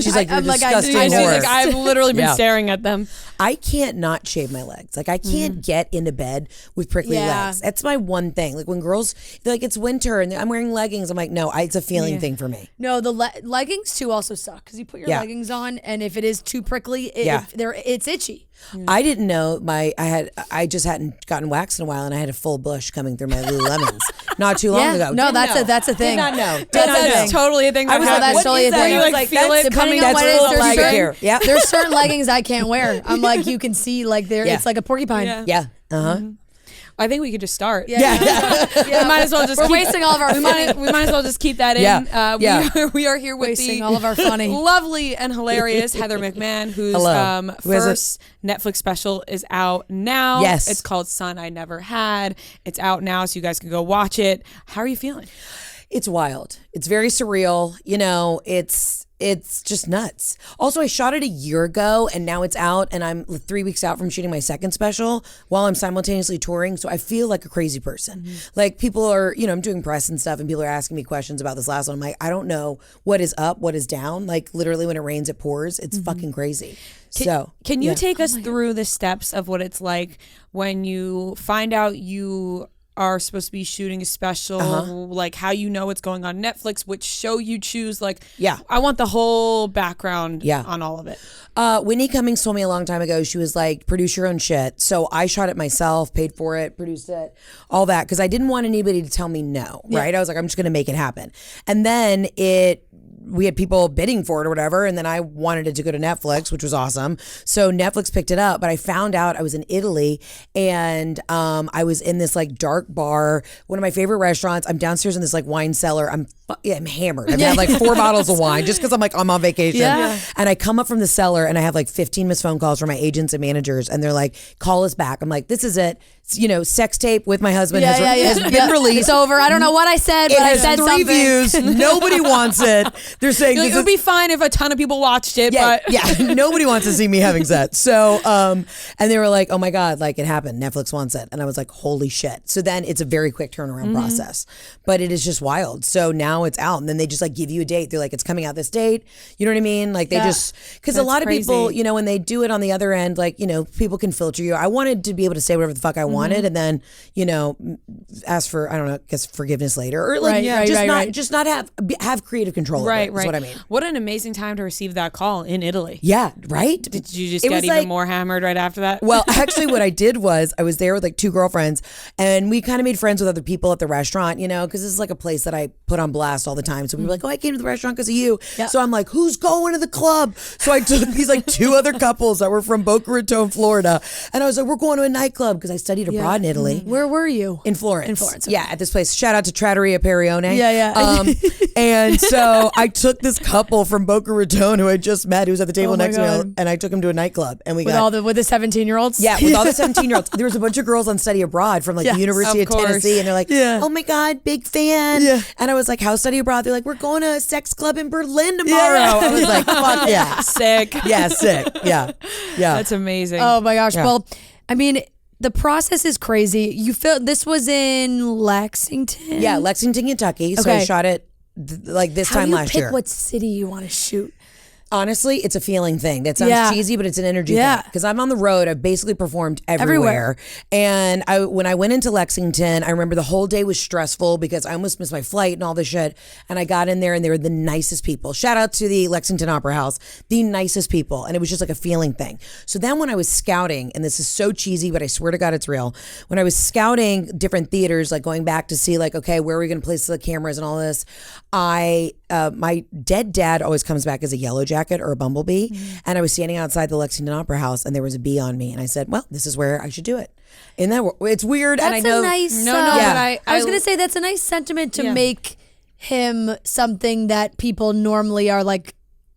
She's like, you're disgusting. She's like, I've literally been staring at them. I can't not shave my legs. Like I can't get into bed with prickly legs. That's my one thing. Like when girls, they're like, it's winter and I'm wearing leggings. I'm like, no, it's a feeling thing for me. No, the leggings too also suck because you put your leggings on, and if it is too prickly, it's itchy. I didn't know I just hadn't gotten waxed in a while, and I had a full bush coming through my Lululemons not too long ago. No, that's a thing. Did not know. That's totally a thing. I was like, that's totally a thing. You like feel it depending coming on what it is. here. Yeah. There's certain leggings I can't wear. I'm like, you can see like it's like a porcupine. Yeah. I think we could just start. We might as well just. We're wasting all of our. We might as well just keep that in. We are here with wasting all of our funny, lovely and hilarious Heather McMahan, whose first Netflix special is out now. Yes, it's called Son I Never Had. It's out now, so you guys can go watch it. How are you feeling? It's wild. It's very surreal. You know, it's just nuts. Also, I shot it a year ago and now it's out, and I'm 3 weeks out from shooting my second special while I'm simultaneously touring. So I feel like a crazy person. Like people are, I'm doing press and stuff and people are asking me questions about this last one. I'm like, I don't know what is up, what is down. Like literally when it rains, it pours. It's fucking crazy. Can you take us through the steps of what it's like when you find out you are supposed to be shooting a special, like how you know what's going on Netflix, which show you choose, like, I want the whole background on all of it. Whitney Cummings told me a long time ago, she was like, produce your own shit. So I shot it myself, paid for it, produced it, all that, because I didn't want anybody to tell me no, right? I was like, I'm just going to make it happen. And then we had people bidding for it or whatever, and then I wanted it to go to Netflix, which was awesome. So Netflix picked it up, but I found out I was in Italy, and I was in this like dark bar, one of my favorite restaurants. I'm downstairs in this like wine cellar. I'm hammered. I've had like 4 bottles of wine just because I'm on vacation. And I come up from the cellar and I have like 15 missed phone calls from my agents and managers, and they're like, call us back. I'm like, this is it. Sex tape with my husband has been released. It's over. I don't know what I said, but I said something. It has 3 views. Nobody wants it. They're saying it would be fine if a ton of people watched it, but nobody wants to see me having sex. So, and they were like, oh my God, like it happened. Netflix wants it. And I was like, holy shit. So then it's a very quick turnaround process, but it is just wild. So now it's out, and then they just like give you a date. They're like, it's coming out this date. You know what I mean? Like they just, because a lot of people, when they do it on the other end, like, people can filter you. I wanted to be able to say whatever the fuck I wanted, and then, ask for, I don't know, I guess forgiveness later, or like, just not have creative control. Right. Is what I mean. What an amazing time to receive that call in Italy. Yeah. Right. Did you just get even more hammered right after that? Well, actually what I did was I was there with like 2 girlfriends, and we kind of made friends with other people at the restaurant, because this is like a place that I put on blast all the time. So we were like, oh, I came to the restaurant because of you. Yeah. So I'm like, who's going to the club? So I took these like 2 other couples that were from Boca Raton, Florida. And I was like, we're going to a nightclub because I studied abroad in Italy. Where were you? In Florence. In Florence. Yeah, at this place. Shout out to Trattoria Perione. Yeah. And so I took this couple from Boca Raton who I just met, who was at the table next to me, and I took him to a nightclub. And we with the 17-year-olds? Yeah, with all the 17-year-olds. There was a bunch of girls on study abroad from like the University of Tennessee, and they're like, oh my God, big fan. Yeah. And I was like, how's study abroad? They're like, we're going to a sex club in Berlin tomorrow. I was like, fuck yeah. Sick. Yeah, sick. Yeah. That's amazing. Oh my gosh. Yeah. Well, I mean, the process is crazy. You feel this was in Lexington? Yeah, Lexington, Kentucky. So I shot it this time last year. How do you pick what city you want to shoot? Honestly, it's a feeling thing. That sounds cheesy, but it's an energy thing. Because I'm on the road. I've basically performed everywhere. And when I went into Lexington, I remember the whole day was stressful because I almost missed my flight and all this shit. And I got in there and they were the nicest people. Shout out to the Lexington Opera House. The nicest people. And it was just like a feeling thing. So then when I was scouting, and this is so cheesy, but I swear to God it's real. When I was scouting different theaters, like going back to see like, okay, where are we going to place the cameras and all this, my dead dad always comes back as a yellow jacket or a bumblebee. And I was standing outside the Lexington Opera House and there was a bee on me. And I said, well, this is where I should do it. And it's weird. That's and I know. A nice, but I was going to say that's a nice sentiment to make him something that people normally are like,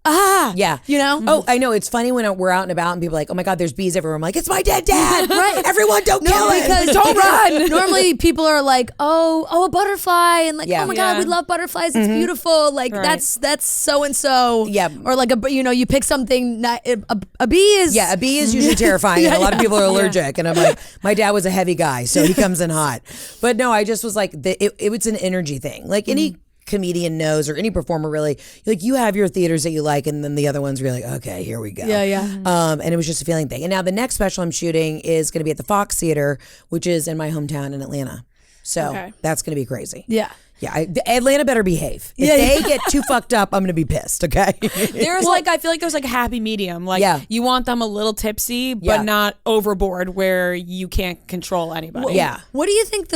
Yeah. You know? Oh, I know. It's funny when we're out and about and people are like, oh my God, there's bees everywhere. I'm like, it's my dead dad. Right. Everyone don't kill it. Because Don't run. normally people are like, oh, a butterfly. And like, Yeah. oh my God, we love butterflies. It's beautiful. Like that's so-and-so. Yeah. Or like, you pick something, a bee is. Yeah, a bee is usually terrifying. And a lot of people are allergic. And I'm like, my dad was a heavy guy, so he comes in hot. But no, I just was like, it was an energy thing. Like any comedian knows, or any performer really, like you have your theaters that you like, and then the other ones where you're like, okay, here we go. Yeah. And it was just a feeling thing. And now the next special I'm shooting is going to be at the Fox Theater, which is in my hometown in Atlanta. So that's going to be crazy. Yeah. Yeah, Atlanta better behave. If they get too fucked up, I'm going to be pissed, okay? There's I feel like there's like a happy medium. Like you want them a little tipsy, but not overboard where you can't control anybody. Yeah. What do you think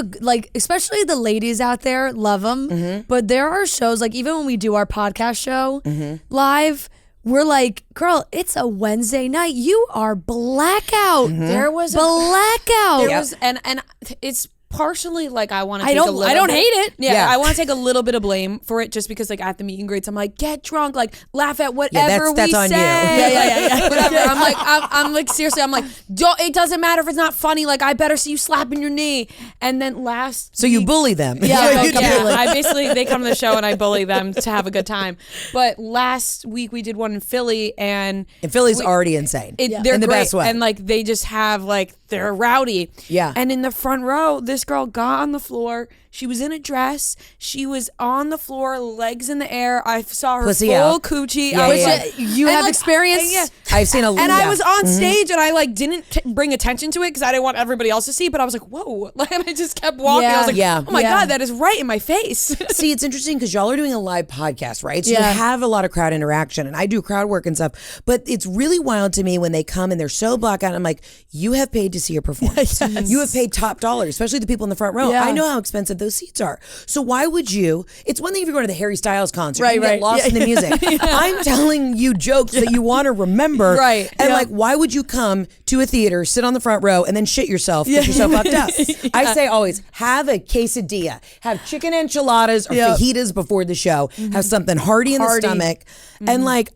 especially the ladies out there love them, but there are shows, like even when we do our podcast show live, we're like, girl, it's a Wednesday night. You are blackout. There was blackout. There was, and it's partially like I want to. I don't hate it. Yeah, I want to take a little bit of blame for it, just because like at the meet and greets, I'm like, get drunk, like laugh at whatever that's we on say. you. Yeah. Whatever. I'm like seriously, I'm like, it doesn't matter if it's not funny. Like I better see you slapping your knee. And then So you bully them. I basically, they come to the show and I bully them to have a good time. But last week we did one in Philly, and Philly's already insane. They're in the great, best way. and like they just have like they're rowdy. Yeah. And in the front row, this girl got on the floor. She was in a dress. She was on the floor, legs in the air. I saw her Pussy full out. coochie. Yeah, I was yeah. like, You have experience? Yeah. I've seen a And I was on stage, and I like didn't bring attention to it because I didn't want everybody else to see. But I was like, "Whoa!" Like, and I just kept walking. I was like, "Oh my God, that is right in my face." See, it's interesting because y'all are doing a live podcast, right? So Yeah. you have a lot of crowd interaction, and I do crowd work and stuff. But it's really wild to me when they come and they're so blackout. I'm like, you have paid to see a performance. You have paid top dollar, especially the people in the front row. Yeah. I know how expensive those seats are. So why would you? It's one thing if you're going to the Harry Styles concert, you get lost in the music. I'm telling you jokes that you want to remember, Right. And like, why would you come to a theater, sit on the front row, and then shit yourself because you're so fucked up? I say always have a quesadilla, have chicken enchiladas or fajitas before the show, have something hearty in the stomach, and like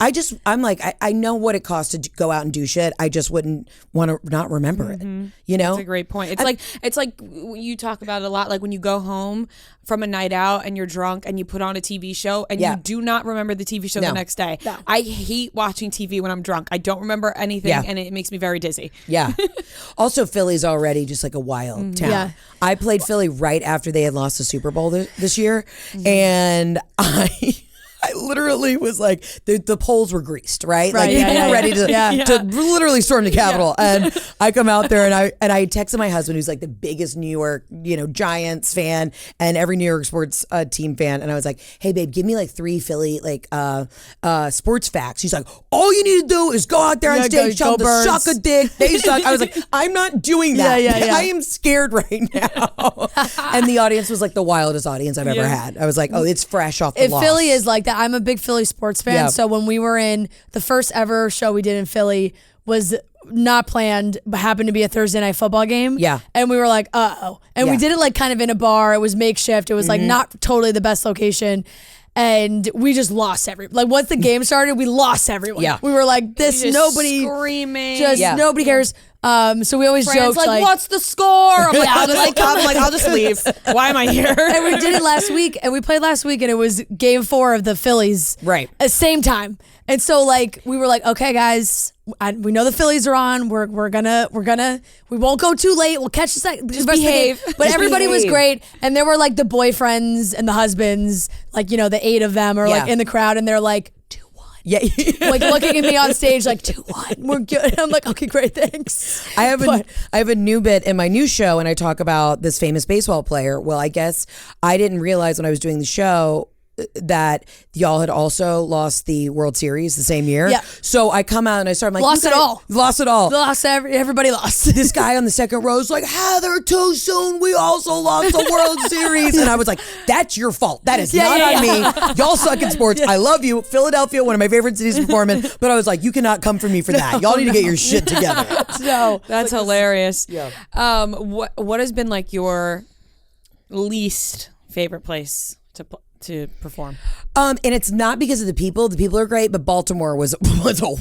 I'm like I know what it costs to go out and do shit. I just wouldn't want to not remember it. You know, That's a great point. It's like you talk about it a lot. Like when you go home from a night out and you're drunk and you put on a TV show and you do not remember the TV show the next day. No. I hate watching TV when I'm drunk. I don't remember anything, and it makes me very dizzy. Yeah. Also, Philly's already just like a wild town. Yeah. I played Philly right after they had lost the Super Bowl this year, and I literally was like, the polls were greased, right? Like people were ready to literally storm the Capitol. And I come out there and I texted my husband, who's like the biggest New York, Giants fan and every New York sports team fan. And I was like, hey babe, give me like 3 Philly like sports facts. He's like, all you need to do is go out there on stage, tell them to suck a dick. They suck. I was like, I'm not doing that. I am scared right now. And the audience was like the wildest audience I've ever had. I was like, oh, it's fresh off the loss. Philly is like that. I'm a big Philly sports fan. So when we were in the first ever show we did in Philly was not planned, but happened to be a Thursday night football game. Yeah. And we were like, uh-oh. And we did it like kind of in a bar. It was makeshift. It was like not totally the best location. And we just lost like once the game started, we lost everyone. Yeah. We were like, nobody screaming. Nobody cares. So we always joke like, what's the score? I'm like, I'll just leave. Why am I here? And we did it last week, and we played last week, and it was game 4 of the Phillies. Right. At the same time. And so like we were like, okay guys, we know the Phillies are on. We won't go too late. We'll catch the second. Just behave. But everybody was great. And there were like the boyfriends and the husbands, like, the 8 of them are like in the crowd, and they're like, 2-1. Yeah. Like looking at me on stage like 2-1. We're good. I'm like, okay, great, thanks. I have a new bit in my new show, and I talk about this famous baseball player. Well, I guess I didn't realize when I was doing the show that y'all had also lost the World Series the same year. Yeah. So I come out and I start, I'm like, lost it all. Everybody lost. This guy on the second row is like, Heather, too soon. We also lost the World Series. And I was like, that's your fault. That is not on me. Y'all suck in sports. I love you. Philadelphia, one of my favorite cities performing. But I was like, you cannot come for me for that. Y'all need to get your shit together. No, that's like hilarious. Yeah. What has been like your least favorite place to perform? And it's not because of the people. The people are great, but Baltimore was a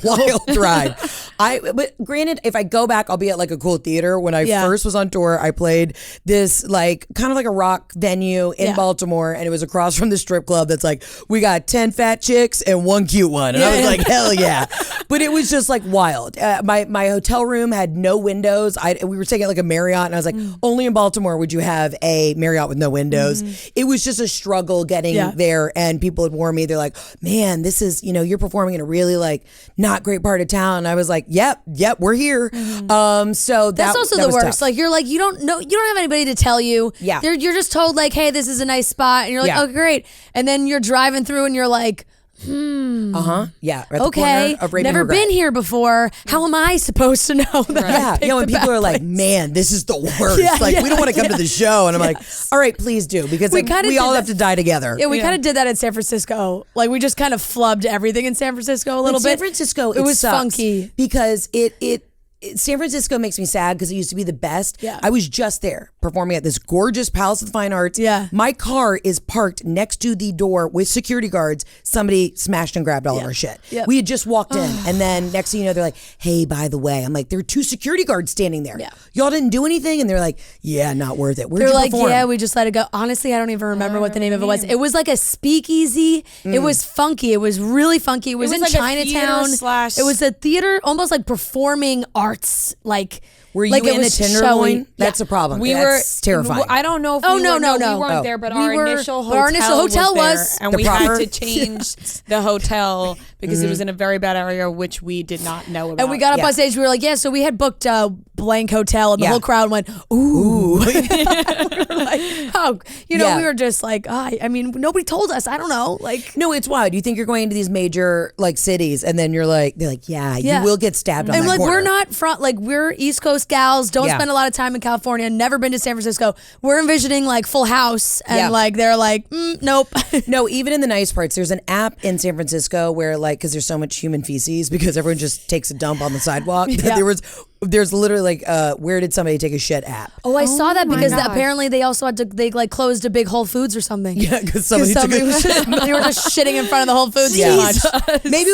wild ride. But granted, if I go back, I'll be at like a cool theater. When I first was on tour, I played this like kind of like a rock venue in Baltimore, and it was across from the strip club. That's like, we got 10 fat chicks and 1 cute one, and I was like, hell yeah! But it was just like wild. My hotel room had no windows. We were staying at like a Marriott, and I was like, only in Baltimore would you have a Marriott with no windows. It was just a struggle getting there, and people would warn me. They're like, man, this is, you're performing in a really like not great part of town. And I was like, yep, we're here. So that's also the worst. Tough. Like you're like, you don't have anybody to tell you. Yeah. You're just told like, hey, this is a nice spot, and you're like, oh great. And then you're driving through and you're like, yeah. Okay. Never been here before. How am I supposed to know that? Yeah. And people are like, man, this is the worst. We don't want to come to the show. And I'm like, all right, please do, because we all have to die together. Yeah, we kind of did that in San Francisco. Like we just kind of flubbed everything in San Francisco a little bit. San Francisco, it was funky because San Francisco makes me sad because it used to be the best. Yeah. I was just there performing at this gorgeous Palace of the Fine Arts. Yeah. My car is parked next to the door with security guards. Somebody smashed and grabbed all of our shit. Yep. We had just walked in, and then next thing you know, they're like, hey, by the way, I'm like, there are 2 security guards standing there. Yeah. Y'all didn't do anything? And they're like, yeah, not worth it. They're like, yeah, we just let it go. Honestly, I don't even remember what the name of it was. It was like a speakeasy. It was funky. It was really funky. It was in like Chinatown. It was a theater, almost like performing arts, like. Were you like in a Tenderloin? That's a problem. That's terrifying. I don't know if no. we weren't there, but our initial hotel was there, and we had to change the hotel because it was in a very bad area, which we did not know about. And we got up on stage. We were like, so we had booked a blank hotel, and the whole crowd went, ooh. We were like, oh, we were just like, I mean, nobody told us. I don't know. Like, no, it's wild. You think you're going to these major like cities, and then they're like, you will get stabbed on and that like corner. we're not we're East Coast gals, don't spend a lot of time in California, never been to San Francisco. We're envisioning like Full House, and like they're like, nope. No, even in the nice parts, there's an app in San Francisco where like, because there's so much human feces because everyone just takes a dump on the sidewalk. There's literally like where did somebody take a shit app? Oh, I saw that because apparently they also had to like closed a big Whole Foods or something. Yeah, because somebody was just, they were just shitting in front of the Whole Foods too much. Maybe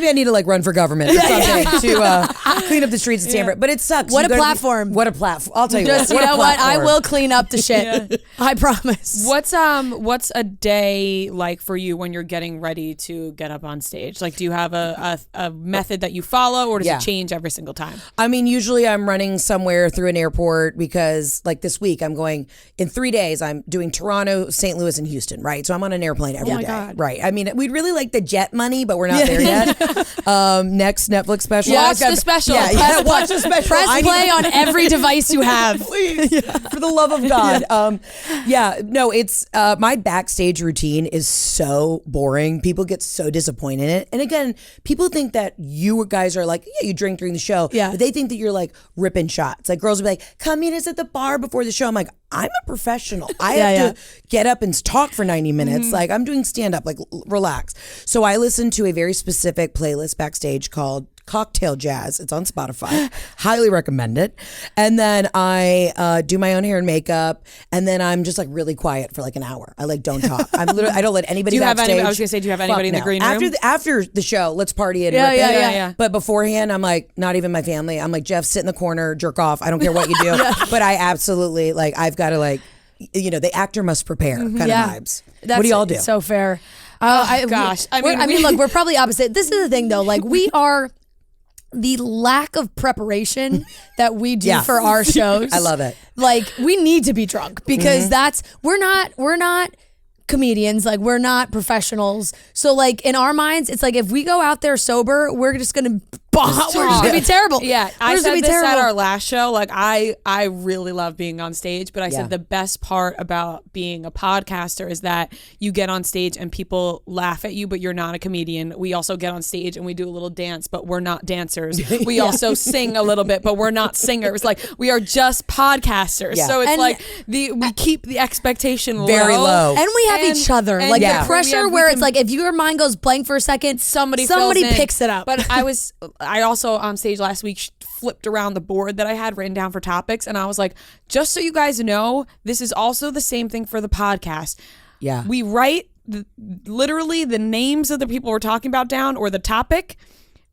I need to like run for government or something to clean up the streets of San Francisco. But it sucks. What a platform! What a platform! I'll tell you just, what. You know what? I will clean up the shit. I promise. What's a day like for you when you're getting ready to get up on stage? Like, do you have a method that you follow, or does it change every single time? I mean, usually I'm running somewhere through an airport because like this week I'm going in 3 days. I'm doing Toronto, St. Louis, and Houston. Right, so I'm on an airplane every day. God. Right. I mean, we'd really like the jet money, but we're not there yet. Next Netflix special. Watch the special. Watch the special. Press play on every device you have. Please, for the love of God. It's my backstage routine is so boring. People get so disappointed in it. And again, people think that you guys are like, you drink during the show. Yeah. But they think that you're like ripping shots. Like girls will be like, come meet us at the bar before the show. I'm like, I'm a professional. I have to get up and talk for 90 minutes. Like I'm doing stand up, like relax. So I listen to a very specific playlist backstage called Cocktail Jazz. It's on Spotify. Highly recommend it. And then I do my own hair and makeup, and then I'm just like really quiet for like an hour. I like don't talk. I don't let anybody backstage. I was gonna say, do you have anybody in the green room? After the show, let's party and rip it. But beforehand, I'm like, not even my family. I'm like, Jeff, sit in the corner, jerk off. I don't care what you do. But I absolutely like. I've got to like, the actor must prepare kind of vibes. What do y'all do? So fair. Gosh, I mean, look, we're probably opposite. This is the thing, though. Like, we are the lack of preparation that we do for our shows. I love it. Like, we need to be drunk because we're not comedians. Like, we're not professionals. So, like, in our minds, it's like if we go out there sober, we're just gonna bomb. We're just gonna be terrible. Yeah, I said this at our last show. Like, I really love being on stage, but I said the best part about being a podcaster is that you get on stage and people laugh at you, but you're not a comedian. We also get on stage and we do a little dance, but we're not dancers. We also sing a little bit, but we're not singers. Like, we are just podcasters. Yeah. So it's we keep the expectation very low. And we have each other. Like the pressure where it's like if your mind goes blank for a second, somebody picks it up. But I also on stage last week flipped around the board that I had written down for topics, and I was like, just so you guys know, this is also the same thing for the podcast. Yeah. We write literally the names of the people we're talking about down or the topic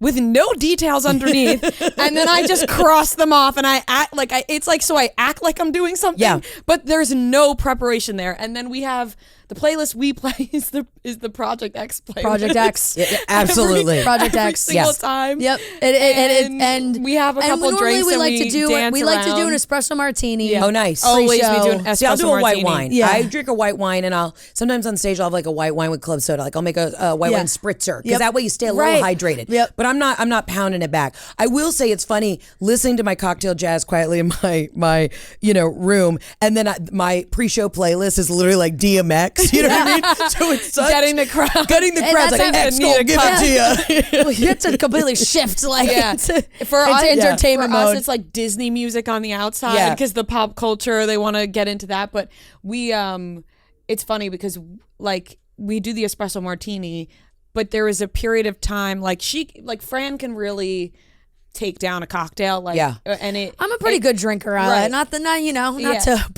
with no details underneath, and then I just cross them off, and I act like it's like, so I act like I'm doing something, but there's no preparation there. And then we have the playlist we play is the Project X playlist. Project X. Absolutely. Project Every X. single time. Yep. And we have a couple drinks we and like to do dance we like to do an around. espresso martini. Yeah. Oh, nice. Always we Pre-show. do an espresso See, I'll do a white martini. wine. Yeah. I drink a white wine, and I'll sometimes on stage I'll have like a white wine with club soda. Like I'll make a white wine spritzer because that way you stay a little hydrated. Yep. But I'm not pounding it back. I will say it's funny listening to my cocktail jazz quietly in my room, and then my pre-show playlist is literally like DMX. You know what I mean? So it's such Getting the crowd. Like X gonna give it to you. Well, you have to completely shift like For us, into entertainment for us, mode. it's like Disney music on the outside because the pop culture, they want to get into that. But we, it's funny because like we do the espresso martini, but there is a period of time like Fran can really take down a cocktail, and I'm a pretty good drinker. Right. Not to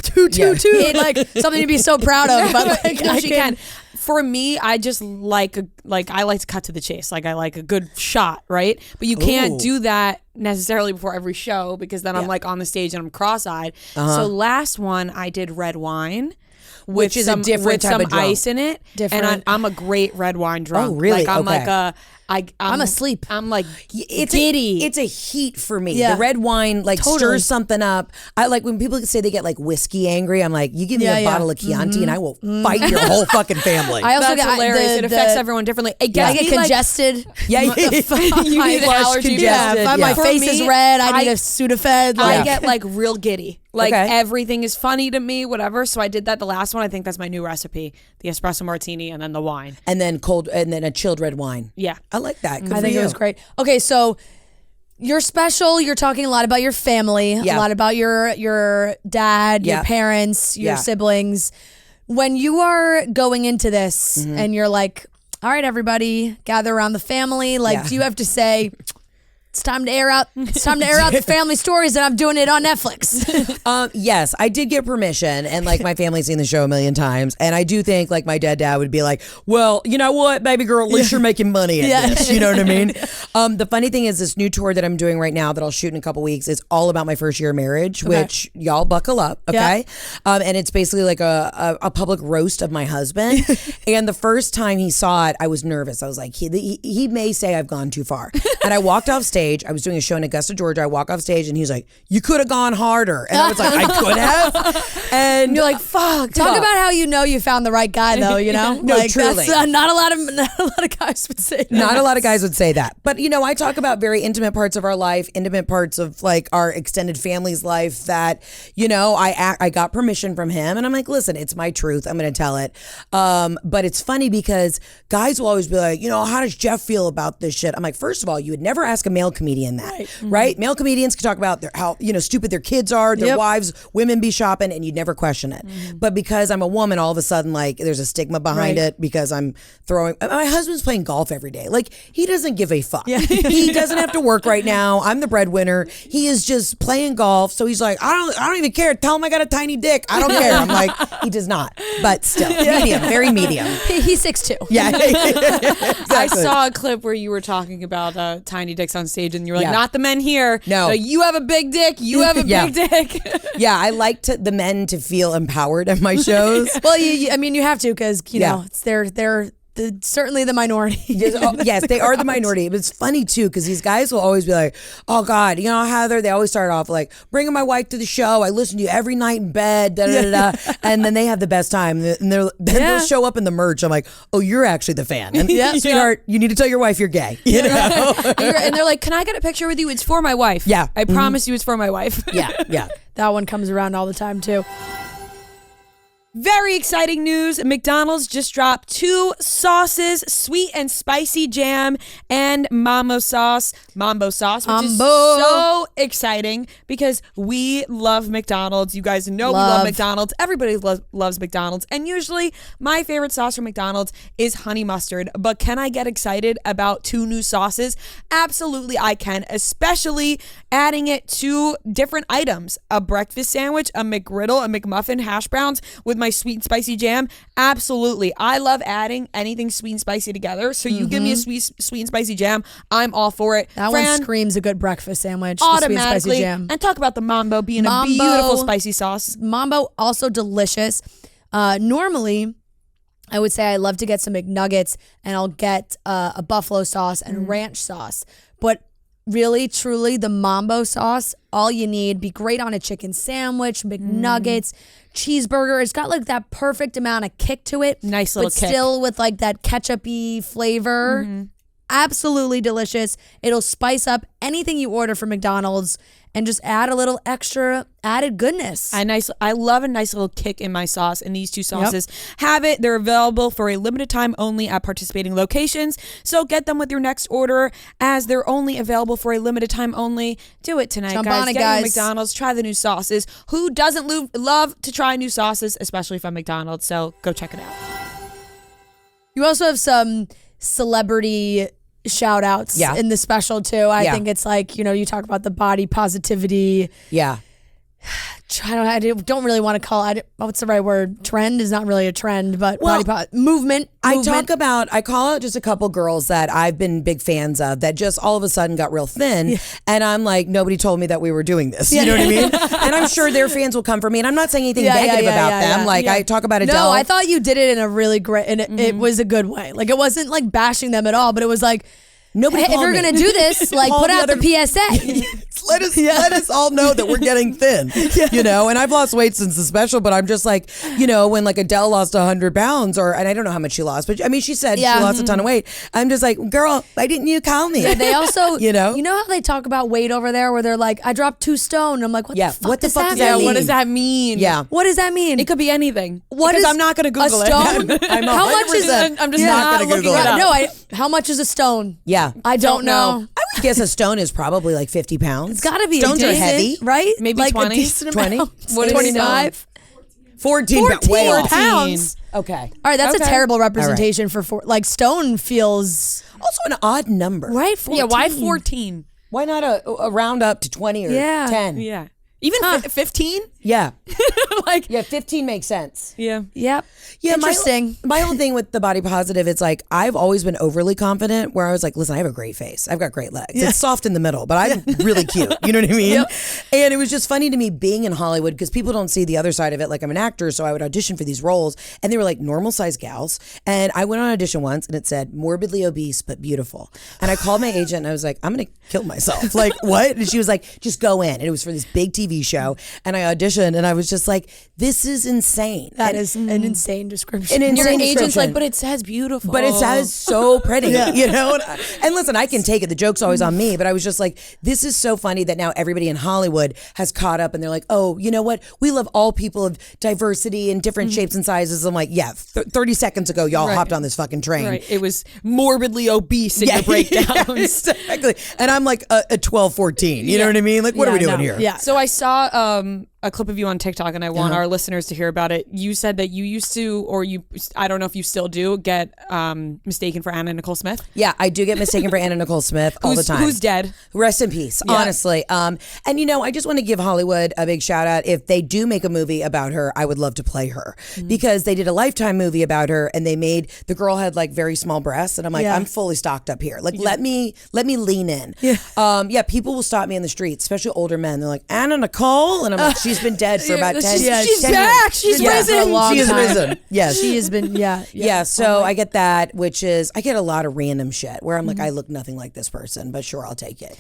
toot like something to be so proud of, but like she can. For me, I just like I like to cut to the chase. Like I like a good shot, right? But you can't do that necessarily before every show because then I'm like on the stage and I'm cross-eyed. So last one I did red wine. Which is a different type of drunk. Ice in it. Different. And I'm a great red wine drunk. Oh, really? Like I'm Okay. I'm asleep. I'm like It's giddy. It's a heat for me. Yeah. The red wine stirs something up. I like when people say they get like whiskey angry. I'm like, you give me a bottle of Chianti and I will fight your whole fucking family. I also That's get hilarious. It affects everyone differently. It gets I get me, like, congested. Yeah, you need an allergy. congested. My For face me, is red. I need a Sudafed. I get like real giddy. Like Okay. everything is funny to me, whatever. So I did that the last one. I think that's my new recipe: the espresso martini and then the wine. and then a chilled red wine. Yeah. I like that. Good I for think you. it was great. Okay, so you're special. You're talking a lot about your family, a lot about your dad, your parents, your siblings. When you are going into this and you're like, all right, everybody, gather around the family. Like, do you have to say, it's time to air out the family stories, and I'm doing it on Netflix? Yes, I did get permission, and like my family's seen the show a million times, and I do think like my dad would be like, well, you know what, baby girl, at least you're making money at this. You know what I mean? The funny thing is this new tour that I'm doing right now that I'll shoot in a couple weeks is all about my first year of marriage, which y'all buckle up, okay? And it's basically like a public roast of my husband. And the first time he saw it, I was nervous. I was like, he may say I've gone too far. And I walked off stage. I was doing a show in Augusta, Georgia. I walk off stage and he's like, you could have gone harder. And I was like, I could have. And You're like, fuck. Talk about how you found the right guy, though. You know, No, like truly. that's not a lot of guys would say that. Not a lot of guys would say that. But, I talk about very intimate parts of our life, intimate parts of like our extended family's life that, I got permission from him. And I'm like, listen, it's my truth. I'm going to tell it. But it's funny because guys will always be like, how does Jeff feel about this shit? I'm like, first of all, you would never ask a male comedian that, right? Male comedians can talk about how stupid their kids are, their wives, women be shopping, and you'd never question it. But because I'm a woman, all of a sudden, like, there's a stigma behind it because I'm throwing. My husband's playing golf every day. Like, he doesn't give a fuck. He doesn't have to work right now. I'm the breadwinner. He is just playing golf. So he's like, I don't even care. Tell him I got a tiny dick. I don't care. I'm like, he does not. But still, medium, very medium. He's 6'2". Yeah. I saw a clip where you were talking about tiny dicks on stage, and you were like, "Not the men here. No, you have a big dick. You have a big dick." Yeah, I like the men to feel empowered at my shows. Well, you have to because it's they're certainly the minority. Yes, they are the minority. But it's funny too because these guys will always be like, "Oh God, Heather." They always start off like, "Bringing my wife to the show. I listen to you every night in bed." Da, da, da, da. And then they have the best time. And they'll show up in the merch. I'm like, "Oh, you're actually the fan." And sweetheart, you need to tell your wife you're gay. And they're like, "Can I get a picture with you? It's for my wife." Yeah, I promise you, it's for my wife. Yeah. That one comes around all the time too. Very exciting news. McDonald's just dropped 2 sauces, sweet and spicy jam and mambo sauce, which is so exciting because we love McDonald's. You guys know we love McDonald's. Everybody loves McDonald's. And usually my favorite sauce from McDonald's is honey mustard. But can I get excited about 2 new sauces? Absolutely I can, especially adding it to different items. A breakfast sandwich, a McGriddle, a McMuffin, hash browns with my my sweet and spicy jam? Absolutely. I love adding anything sweet and spicy together. So you give me a sweet and spicy jam, I'm all for it. That Fran, one screams a good breakfast sandwich. The sweet and spicy automatically. jam. And talk about the mambo being a beautiful spicy sauce. Mambo, also delicious. Normally, I would say I love to get some McNuggets and I'll get a buffalo sauce and ranch sauce. But really, truly, the Mambo sauce, all you need, be great on a chicken sandwich, McNuggets, cheeseburger. It's got like that perfect amount of kick to it. Nice little but kick. still with like that ketchup-y flavor. Absolutely delicious. It'll spice up anything you order from McDonald's and just add a little extra added goodness. I love a nice little kick in my sauce, and these two sauces have it. They're available for a limited time only at participating locations. So get them with your next order, as they're only available for a limited time only. Do it tonight, Jump guys. on it, Get guys. your McDonald's. Try the new sauces. Who doesn't love to try new sauces, especially from McDonald's? So go check it out. You also have some celebrity shout outs in the special too. I think it's like, you talk about the body positivity. Yeah. I don't really want to call it, what's the right word? Trend is not really a trend, but movement. I call out just a couple girls that I've been big fans of that just all of a sudden got real thin. And I'm like, nobody told me that we were doing this. You know what I mean? And I'm sure their fans will come for me. And I'm not saying anything negative about them. I talk about Adele. No, I thought you did it in a really great, and it was a good way. Like, it wasn't like bashing them at all, but it was like, nobody if you're going to do this, like, put out the PSA. Let us all know that we're getting thin, and I've lost weight since the special, but I'm just like, when like Adele lost 100 pounds and I don't know how much she lost, but I mean, she said she lost a ton of weight. I'm just like, girl, why didn't you call me? Yeah, they also, you know how they talk about weight over there where they're like, I dropped 2 stone. I'm like, what the fuck does that mean? Yeah, what does that mean? Yeah. What does that mean? It could be anything. Because I'm not going to Google a stone? it. How much is it? I'm just not going to Google it. No, how much is a stone? Yeah. I don't know. I would guess a stone is probably like 50 pounds. It's got to be Stones a are decent, heavy, right? Maybe like 20. A decent 20. amount. What is 25? 14 way off. pounds. Okay. All right, that's a terrible representation for stone feels Also an odd number. right. 14. Yeah, why 14? Why not a round up to 20 or 10? Yeah. Even 15? Yeah. Like, Yeah, 15 makes sense. yeah. Yep. Yeah, Interesting. My whole thing with the body positive, it's like I've always been overly confident where I was like, listen, I have a great face. I've got great legs. It's soft in the middle, but I'm really cute. You know what I mean? And it was just funny to me being in Hollywood because people don't see the other side of it. Like, I'm an actor, so I would audition for these roles and they were like normal sized gals. And I went on audition once and it said morbidly obese but beautiful. And I called my agent and I was like, I'm going to kill myself. Like, what? And she was like, just go in. And it was for this big TV show. And I auditioned and I was just like, this is insane. That is an insane description. An insane Your agent's description. like, but it says beautiful. But it says so pretty, And listen, I can take it. The joke's always on me. But I was just like, this is so funny that now everybody in Hollywood has caught up and they're like, oh, you know what? We love all people of diversity and different shapes and sizes. I'm like, yeah, 30 seconds ago, y'all hopped on this fucking train. Right. It was morbidly obese in your breakdowns. Exactly. And I'm like a 12, 14. You know what I mean? Like, what are we doing here? Yeah. So I saw a clip of you on TikTok, and I want our listeners to hear about it. You said that you used to, or I don't know if you still do, get mistaken for Anna Nicole Smith. Yeah, I do get mistaken for Anna Nicole Smith all the time. Who's dead. Rest in peace, honestly. And I just want to give Hollywood a big shout out. If they do make a movie about her, I would love to play her because they did a Lifetime movie about her and they made the girl had like very small breasts and I'm like, I'm fully stocked up here. Like, let me lean in. Yeah. People will stop me in the streets, especially older men. They're like, Anna Nicole? And I'm like, she's been dead for about 10 years. She's back. She's risen. She is risen. Yes. She has been, Yeah, so I get that, which is, I get a lot of random shit where I'm like, I look nothing like this person, but sure, I'll take it,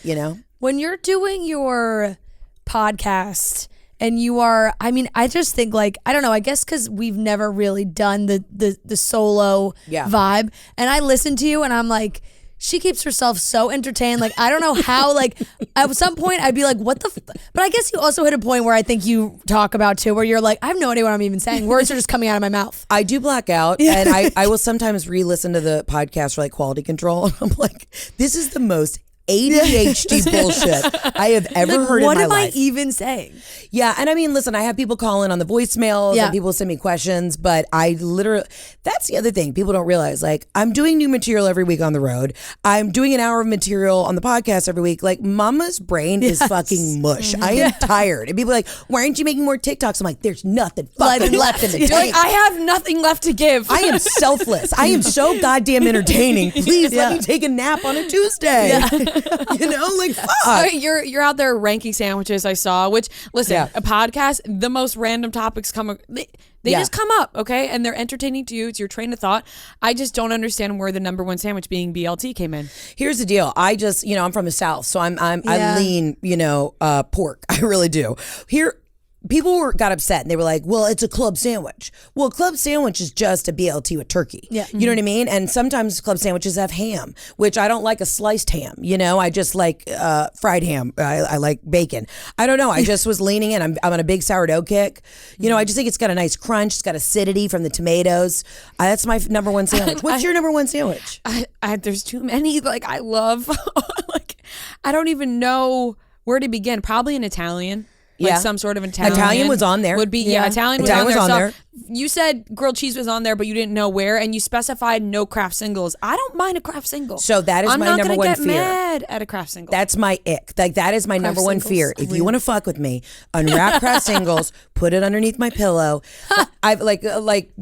When you're doing your podcast and you are, I just think like, I don't know, I guess because we've never really done the solo vibe. And I listen to you and I'm like, she keeps herself so entertained. Like, I don't know how, like, at some point I'd be like, what the but I guess you also hit a point where I think you talk about too, where you're like, I have no idea what I'm even saying. Words are just coming out of my mouth. I do black out and I will sometimes re-listen to the podcast for like quality control. I'm like, this is the most ADHD bullshit I have ever heard in What my am I life. even saying? Yeah, and I mean, listen, I have people call in on the voicemails and people send me questions, but I literally, that's the other thing people don't realize. Like, I'm doing new material every week on the road. I'm doing an hour of material on the podcast every week. Like, mama's brain is fucking mush. I am tired. And people are like, why aren't you making more TikToks? I'm like, there's nothing fucking left in the You're tank. like, I have nothing left to give. I am selfless. I am so goddamn entertaining. Please let me take a nap on a Tuesday. You know, like, fuck. You're out there ranking sandwiches. I saw. Which listen, Yeah. a podcast. The most random topics come. They just come up, okay, and they're entertaining to you. It's your train of thought. I just don't understand where the number one sandwich being BLT came in. Here's the deal. I just, I'm from the South, so I lean, pork. I really do. Here, people got upset and they were like, well, it's a club sandwich. Well, club sandwich is just a BLT with turkey. Yeah. You know what I mean? And sometimes club sandwiches have ham, which I don't like a sliced ham. I just like fried ham. I like bacon. I don't know. I just was leaning in. I'm on a big sourdough kick. I just think it's got a nice crunch. It's got acidity from the tomatoes. That's my number one sandwich. What's your number one sandwich? There's too many. Like, I love, like, I don't even know where to begin. Probably an Italian. Like some sort of Italian. Italian was on there. Would be, Italian was Italian on there. was on So you said grilled cheese was on there, but you didn't know where, and you specified no craft singles. I don't mind a craft single. So that is I'm my not number gonna one get fear. Mad at a craft single. That's my ick. Like, that is my number one singles. fear. If you want to fuck with me, unwrap craft singles, put it underneath my pillow. I've like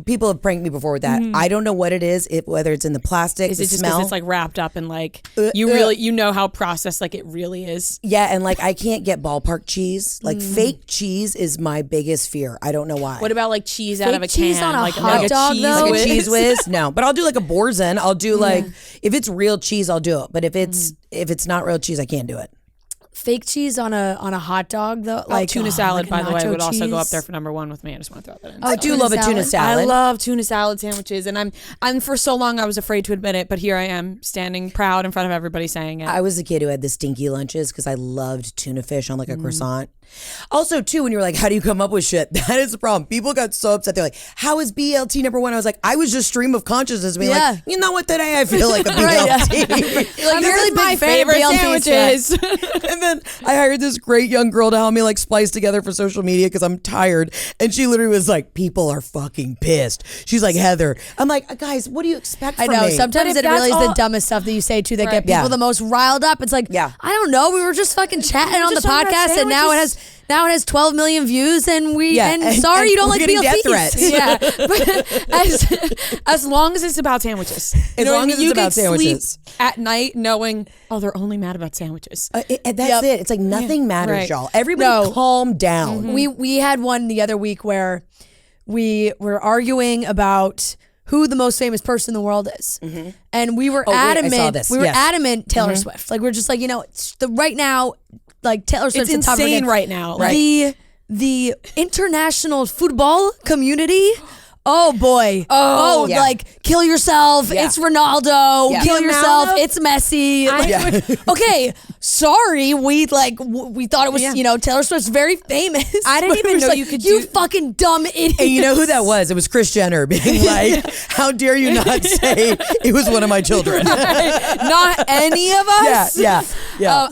people have pranked me before with that. I don't know what it is. Whether it's in the plastic, Is the it just smell. because it's like wrapped up and like you know how processed like it really is? Yeah, and like I can't get ballpark cheese. Like fake cheese is my biggest fear. I don't know why. What about like cheese out of a cheese can? on a like hot a dog, cheese though? like a whiz? cheese whiz? No, but I'll do like a Boursin. I'll do like if it's real cheese, I'll do it. But if it's not real cheese, I can't do it. Fake cheese on a hot dog though, like tuna salad, like a by the way, nacho would also go up cheese. there for number one with me. I just want to throw that in. I do love a tuna salad. I love tuna salad sandwiches, and I'm for so long I was afraid to admit it, but here I am standing proud in front of everybody saying it. I was the kid who had the stinky lunches because I loved tuna fish on like a croissant. Also, too, when you were like, how do you come up with shit? That is the problem. People got so upset. They're like, how is BLT number one? I was like, I was just stream of consciousness being like, you know what, today I feel like a BLT. You're like, really my big fan of favorite BLTs. sandwiches. And then I hired this great young girl to help me like splice together for social media because I'm tired. And she literally was like, people are fucking pissed. She's like, Heather. I'm like, guys, what do you expect I from know. me? Sometimes But it if really is that's the all- dumbest stuff that you say too that get people Yeah. the most riled up. It's like, Yeah. I don't know. We were just fucking chatting on the just talking about podcast, and now it has 12 million views, and sorry you don't we're like getting death BLTs. threats. Yeah, but as long as it's about sandwiches. As long as it's about sandwiches. Sleep at night knowing, they're only mad about sandwiches. That's Yep. it. It's like nothing matters, Right. y'all. Everybody calm down. We had one the other week where we were arguing about who the most famous person in the world is, and we were wait, I adamant. saw this. We were Yes. adamant Taylor Swift. Like we're just like Mm-hmm. it's right now, like Taylor Swift's It's the top insane again. right now. Like, The international football community. Oh boy. Oh, yeah. like kill yourself. Yeah. It's Ronaldo. Yeah. Kill The yourself. amount of- It's Messi. Like, okay, sorry. We thought it was Taylor Swift's very famous. I didn't But even it was know like, you could You do- fucking dumb idiot. And you know who that was? It was Kris Jenner being like, how dare you not say it was one of my children? not any of us. Yeah.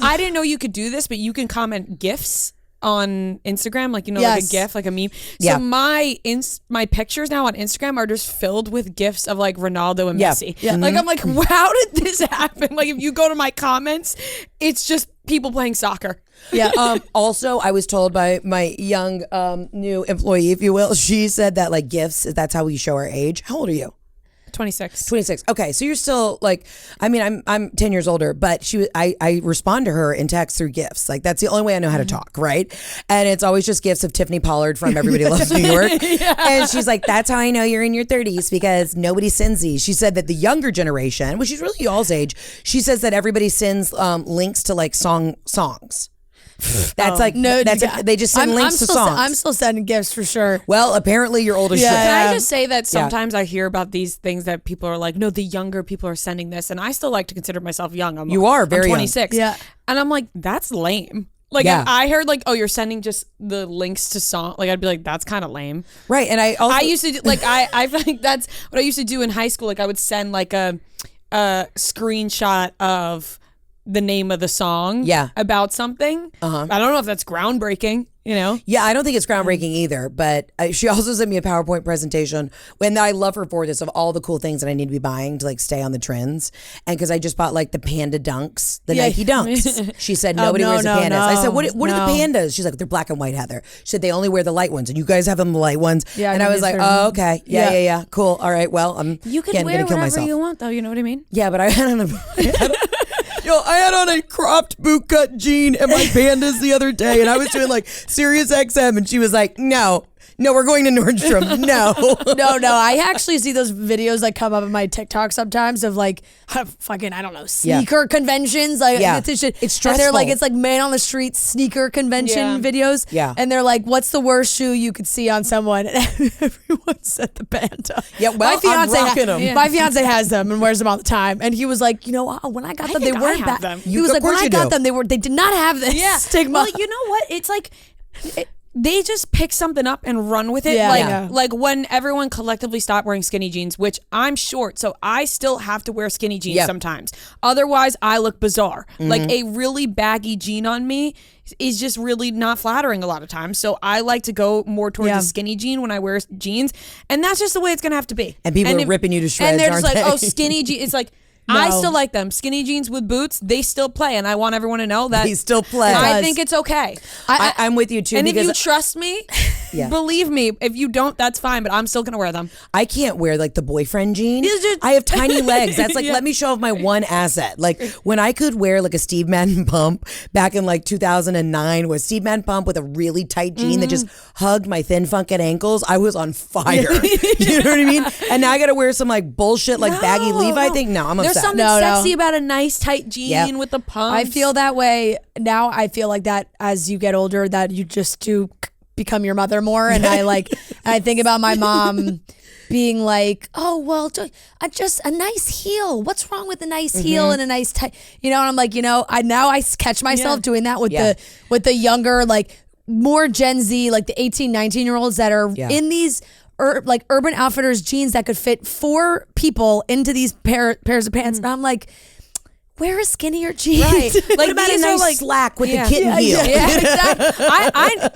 I didn't know you could do this, but you can comment GIFs on Instagram, like like Yes. a GIF, like a meme. Yeah. So my pictures now on Instagram are just filled with GIFs of like Ronaldo and Yeah. Messi. Yeah. Like I'm like, how did this happen? Like if you go to my comments, it's just people playing soccer. Yeah. Also, I was told by my young new employee, if you will, she said that like gifts, that's how we show our age. How old are you? 26. 26. Okay, so you're still like, I mean, I'm 10 years older, but I respond to her in text through gifts. Like that's the only way I know how to talk, right? And it's always just gifts of Tiffany Pollard from Everybody Loves New York. And she's like, that's how I know you're in your 30s because nobody sends these. She said that the younger generation, which is really y'all's age, she says that everybody sends links to like songs. That's like they just send links to songs. I'm still sending gifts for sure. Well, apparently you're old as Yeah. shit. Can I just say that sometimes I hear about these things that people are like, no, the younger people are sending this, and I still like to consider myself young. You are very I'm young. 26. Yeah. And I'm like, that's lame. Like Yeah. if I heard like, oh, you're sending just the links to song, like I'd be like, that's kind of lame. Right, and I also I used to do, like I think that's what I used to do in high school. Like I would send like a screenshot of the name of the song about something. I don't know if that's groundbreaking, you know? Yeah, I don't think it's groundbreaking either, but she also sent me a PowerPoint presentation, and I love her for this, of all the cool things that I need to be buying to like stay on the trends. And because I just bought like the panda dunks, the Nike dunks. She said nobody wears the pandas. I said, what are the pandas? She's like, they're black and white, Heather. She said they only wear the light ones, and you guys have them the light ones. Yeah, and I was like, oh, okay. Yeah. Cool. All right, well, I'm you can getting wear gonna kill whatever myself. you want, though, you know what I mean? Yeah, but I had on I had on a cropped bootcut jean and my pandas the other day, and I was doing like Sirius XM, and she was like, no, we're going to Nordstrom. No. No. I actually see those videos like come up in my TikTok sometimes of like fucking, I don't know, sneaker conventions. Like it's stressful. And they're like, it's like man on the street sneaker convention videos. Yeah. And they're like, what's the worst shoe you could see on someone? And everyone said the panda. Yeah, well, I'm rocking them. My fiance has them and wears them all the time. And he was like, you know, when I got them, they weren't that. He was like, when I got them, they did not have this stigma. Well, you know what? It's like... they just pick something up and run with it. Like when everyone collectively stopped wearing skinny jeans, which I'm short, so I still have to wear skinny jeans sometimes. Otherwise, I look bizarre. Like a really baggy jean on me is just really not flattering a lot of times. So I like to go more towards a skinny jean when I wear jeans. And that's just the way it's going to have to be. And people are ripping you to shreds, and they're just aren't like, they? oh, skinny jeans. It's like... No. I still like them. Skinny jeans with boots, they still play, and I want everyone to know that they still play. I think it's okay. I'm with you too. And if you trust me, believe me. If you don't, that's fine. But I'm still gonna wear them. I can't wear like the boyfriend jean. I have tiny legs. That's like let me show off my one asset. Like when I could wear like a Steve Madden pump back in like 2009, was Steve Madden pump with a really tight jean that just hugged my thin funkin' ankles. I was on fire. You know what I mean? And now I gotta wear some like bullshit like baggy Levi thing. No, I'm upset. There's something sexy about a nice tight jean with the pumps. I feel that way now. I feel like that as you get older, that you just do become your mother more. And I think about my mom being like, oh, well, just a nice heel. What's wrong with a nice heel and a nice tight, you know? And I'm like, you know, I catch myself doing that with the younger, like more Gen Z, like the 18, 19-year-olds that are in these like Urban Outfitters jeans that could fit 4 people into these pairs of pants. And I'm like, wear a skinnier jeans. Right. Like what about a nice like, slack with the kitten heel? Yeah, exactly.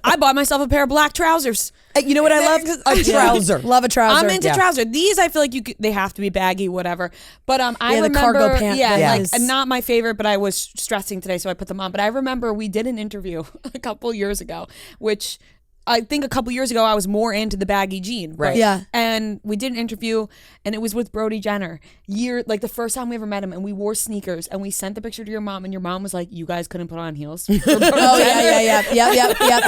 I bought myself a pair of black trousers. You know what I love? A trouser. Love a trouser. I'm into trouser. These I feel like they have to be baggy, whatever. But I remember the cargo pants. Like not my favorite, but I was stressing today, so I put them on. But I remember we did an interview a couple years ago, which I think a couple years ago I was more into the baggy jean. Right. Yeah. And we did an interview and it was with Brody Jenner. Like the first time we ever met him, and we wore sneakers and we sent the picture to your mom, and your mom was like, you guys couldn't put on heels. Yep.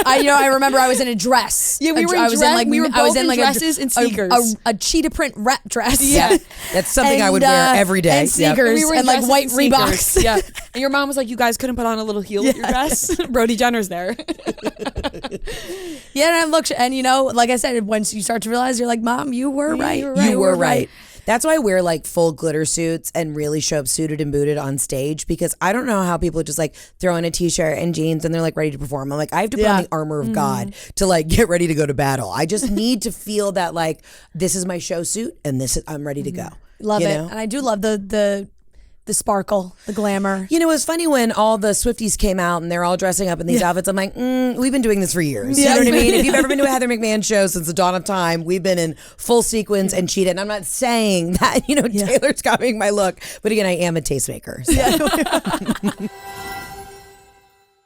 I remember I was in a dress. Yeah, we were in dress. We were both in dresses and sneakers. A cheetah print wrap dress. Yeah. That's something I would wear every day. And sneakers and like white Reeboks. Yeah. And your mom was like, you guys couldn't put on a little heel with your dress. Brody Jenner's there. Yeah, and you know, like I said, once you start to realize, you're like, Mom, you were right. You were right. That's why I wear like full glitter suits and really show up suited and booted on stage, because I don't know how people just like throw in a t-shirt and jeans and they're like ready to perform. I'm like, I have to put on the armor of God to like get ready to go to battle. I just need to feel that like this is my show suit and I'm ready to go. Love it. And I do love the sparkle, the glamour. You know, it was funny when all the Swifties came out and they're all dressing up in these outfits. I'm like, we've been doing this for years. You know what I mean? If you've ever been to a Heather McMahan show since the dawn of time, we've been in full sequins and cheetah. And I'm not saying that, you know, Taylor's copying my look. But again, I am a tastemaker. So.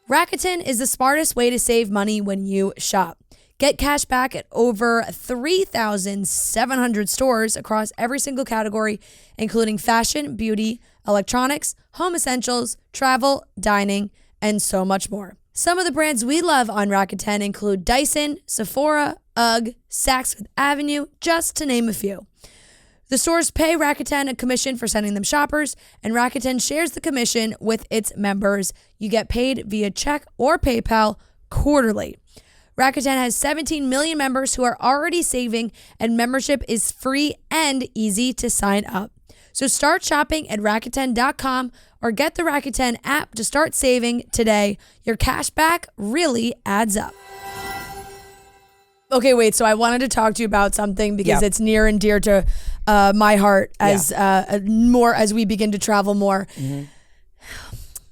Rakuten is the smartest way to save money when you shop. Get cash back at over 3,700 stores across every single category, including fashion, beauty, electronics, home essentials, travel, dining, and so much more. Some of the brands we love on Rakuten include Dyson, Sephora, UGG, Saks Fifth Avenue, just to name a few. The stores pay Rakuten a commission for sending them shoppers, and Rakuten shares the commission with its members. You get paid via check or PayPal quarterly. Rakuten has 17 million members who are already saving, and membership is free and easy to sign up. So start shopping at Rakuten.com or get the Rakuten app to start saving today. Your cash back really adds up. Okay, wait. So I wanted to talk to you about something because it's near and dear to my heart as more as we begin to travel more.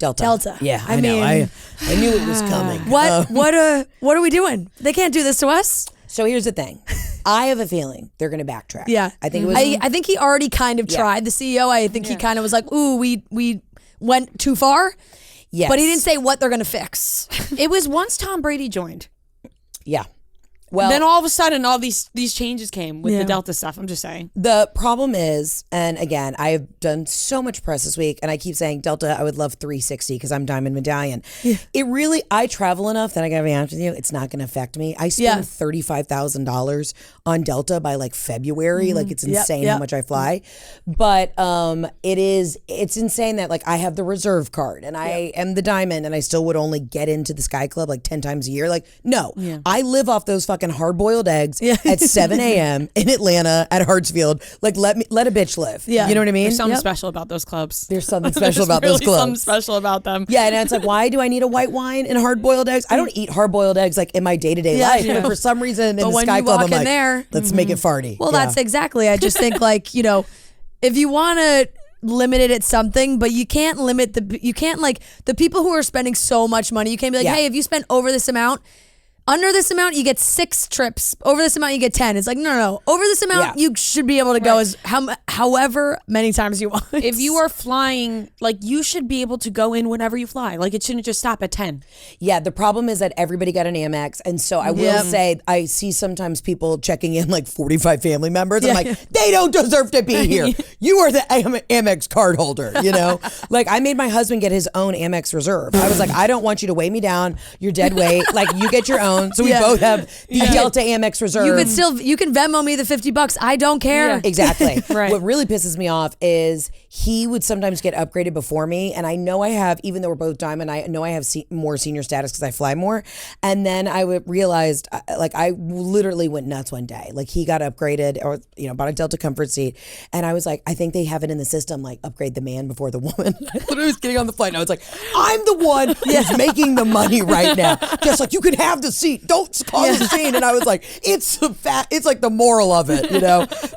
Delta. Yeah, I know. I knew it was coming. What are we doing? They can't do this to us. So here's the thing. I have a feeling they're going to backtrack. Yeah. I think it was. I think he already kind of tried, the CEO. I think he kind of was like, ooh, we went too far. Yes. But he didn't say what they're going to fix. It was once Tom Brady joined. Yeah. Well, then all of a sudden, all these changes came with the Delta stuff. I'm just saying. the problem is, and again, I have done so much press this week, and I keep saying Delta, I would love 360 because I'm Diamond Medallion. It really, I travel enough that I gotta be honest with you, it's not gonna affect me. I spend $35,000 on Delta by like February. Like it's insane how much I fly. But it's insane that like I have the reserve card and I am the Diamond and I still would only get into the Sky Club like 10 times a year. Like, no, I live off those fucking hard-boiled eggs at 7 a.m. in Atlanta at Hartsfield. Like, let a bitch live. Yeah. You know what I mean? There's something special about those clubs. There's something special about really those clubs. Something special about them. Yeah, and it's like, why do I need a white wine and hard-boiled eggs? I don't eat hard-boiled eggs like in my day-to-day life, but for some reason in the when Sky you Club, walk I'm in like, there, let's make it farty. Well, that's exactly. I just think like, if you want to limit it at something, but you can't limit the people who are spending so much money. You can't be like, hey, if you spend over this amount, under this amount, you get 6 trips. Over this amount, you get 10. It's like, no. Over this amount, you should be able to go as however many times you want. If you are flying, like you should be able to go in whenever you fly. Like it shouldn't just stop at 10. Yeah, the problem is that everybody got an Amex. And so I will say, I see sometimes people checking in like 45 family members. I'm like, they don't deserve to be here. You are the Amex card holder, Like I made my husband get his own Amex reserve. I was like, I don't want you to weigh me down. You're dead weight. Like you get your own. So we both have the Delta Amex reserve. You can Venmo me the $50. I don't care. Yeah. Exactly. Right. What really pisses me off is he would sometimes get upgraded before me. And I know I have, even though we're both Diamond, I know I have more senior status because I fly more. And then I realized, like, I literally went nuts one day. Like, he got upgraded or, bought a Delta comfort seat. And I was like, I think they have it in the system, like, upgrade the man before the woman. I literally was getting on the flight and I was like, I'm the one who's making the money right now. Just like, you can have the seat. Don't cause a scene. And I was like, it's like the moral of it,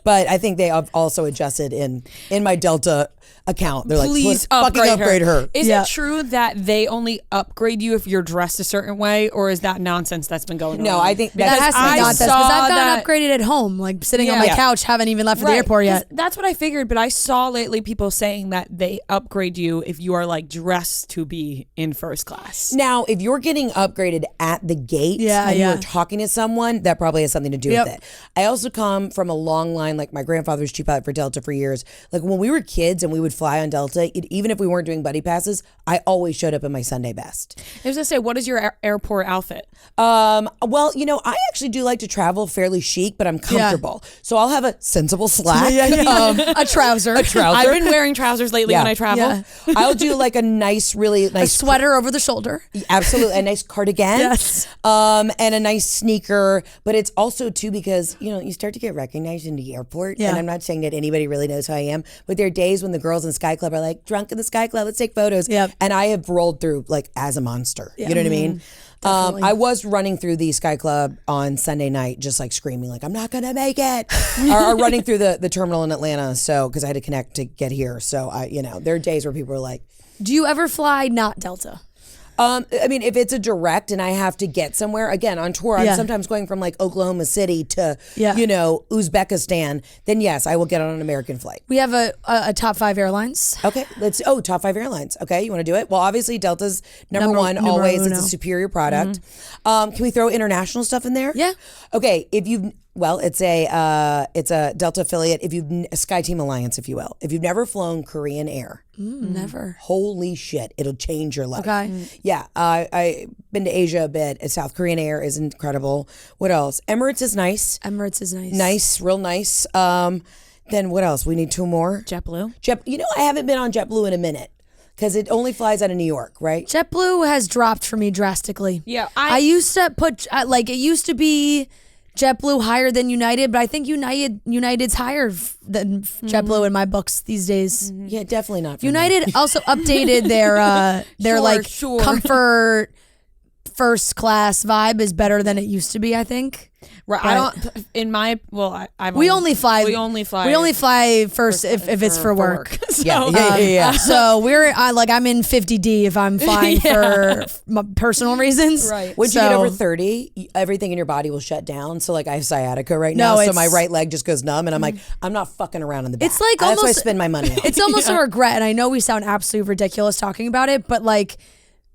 But I think they have also adjusted in my Delta account. They're Please like, fucking upgrade her. Is it true that they only upgrade you if you're dressed a certain way, or is that nonsense that's been going on? No, I think that has to be nonsense because I've gotten upgraded at home, like sitting on my couch, haven't even left for the airport yet. That's what I figured, but I saw lately people saying that they upgrade you if you are like dressed to be in first class. Now, if you're getting upgraded at the gate and you're talking to someone, that probably has something to do with it. I also come from a long line, like my grandfather was chief pilot for Delta for years. Like when we were kids and we would fly on Delta, even if we weren't doing buddy passes, I always showed up in my Sunday best. I was gonna say, what is your airport outfit? Well, I actually do like to travel fairly chic, but I'm comfortable. So I'll have a sensible slack. A trouser. I've been wearing trousers lately when I travel. I'll do like a nice, really nice sweater over the shoulder. Absolutely. A nice cardigan. Yes. And a nice sneaker. But it's also too because, you start to get recognized in the airport. And I'm not saying that anybody really knows who I am, but there are days when the girls in Sky Club are like, drunk in the Sky Club, let's take photos. Yep. And I have rolled through like as a monster. You know what I mean? I was running through the Sky Club on Sunday night, just like screaming, like, I'm not going to make it. or running through the terminal in Atlanta. So, because I had to connect to get here. So, there are days where people are like, do you ever fly not Delta? I mean, if it's a direct and I have to get somewhere, again, on tour, I'm sometimes going from like Oklahoma City to, Uzbekistan, then yes, I will get on an American flight. We have a top 5 airlines. Okay, top 5 airlines. Okay, you want to do it? Well, obviously Delta's number one always. It's a superior product. Can we throw international stuff in there? Yeah. Okay, it's a Delta affiliate. A SkyTeam Alliance, if you will. If you've never flown Korean Air, never. Holy shit, it'll change your life. Okay. Yeah, I've been to Asia a bit. South Korean Air is incredible. What else? Emirates is nice. Nice, real nice. Then what else? We need 2 more. JetBlue. I haven't been on JetBlue in a minute. Because it only flies out of New York, right? JetBlue has dropped for me drastically. Yeah. I used to it used to be JetBlue higher than United, but I think United's higher than JetBlue in my books these days. Yeah, definitely not. For United also updated their comfort first class vibe is better than it used to be, I think. Right. I don't. In my We only fly first if it's for work. So, Yeah. So I'm in 50D if I'm flying for my personal reasons. Right. Once you get over 30, everything in your body will shut down. So like I have sciatica right now, so my right leg just goes numb, and I'm like, I'm not fucking around in the back. It's like that's why I almost spend my money on. It's almost a regret, and I know we sound absolutely ridiculous talking about it, but like,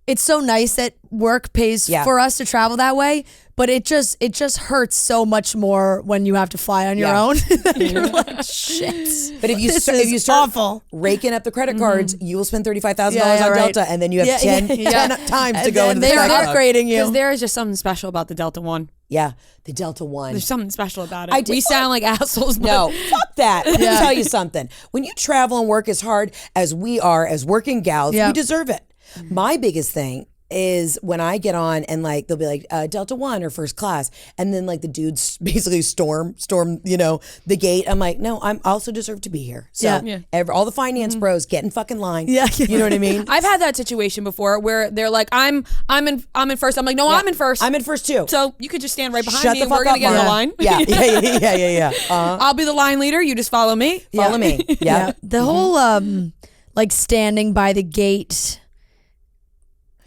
it's so nice that work pays for us to travel that way. But it just hurts so much more when you have to fly on your own. You're like, shit. But if you start awful. raking up the credit cards, you will spend $35,000 on Delta, and then you have 10 times to go into the they're sky club. upgrading you. Because there is just something special about the Delta One. Yeah, the Delta One. There's something special about it. We sound like assholes. But No, fuck that. Let me tell you something. When you travel and work as hard as we are as working gals, we deserve it. My biggest thing is when I get on and like they'll be like Delta One or first class, and then like the dudes basically storm the gate. I'm like, no, I'm also deserve to be here. So all the finance bros get in fucking line. You know what I mean? I've had that situation before where they're like, I'm in first. I'm like, no, I'm in first. I'm in first too. So you could just stand right behind Shut me the and fuck we're gonna up, get in the Mara. line. Yeah. I'll be the line leader. You just follow me. Follow me. Yeah. The whole like standing by the gate,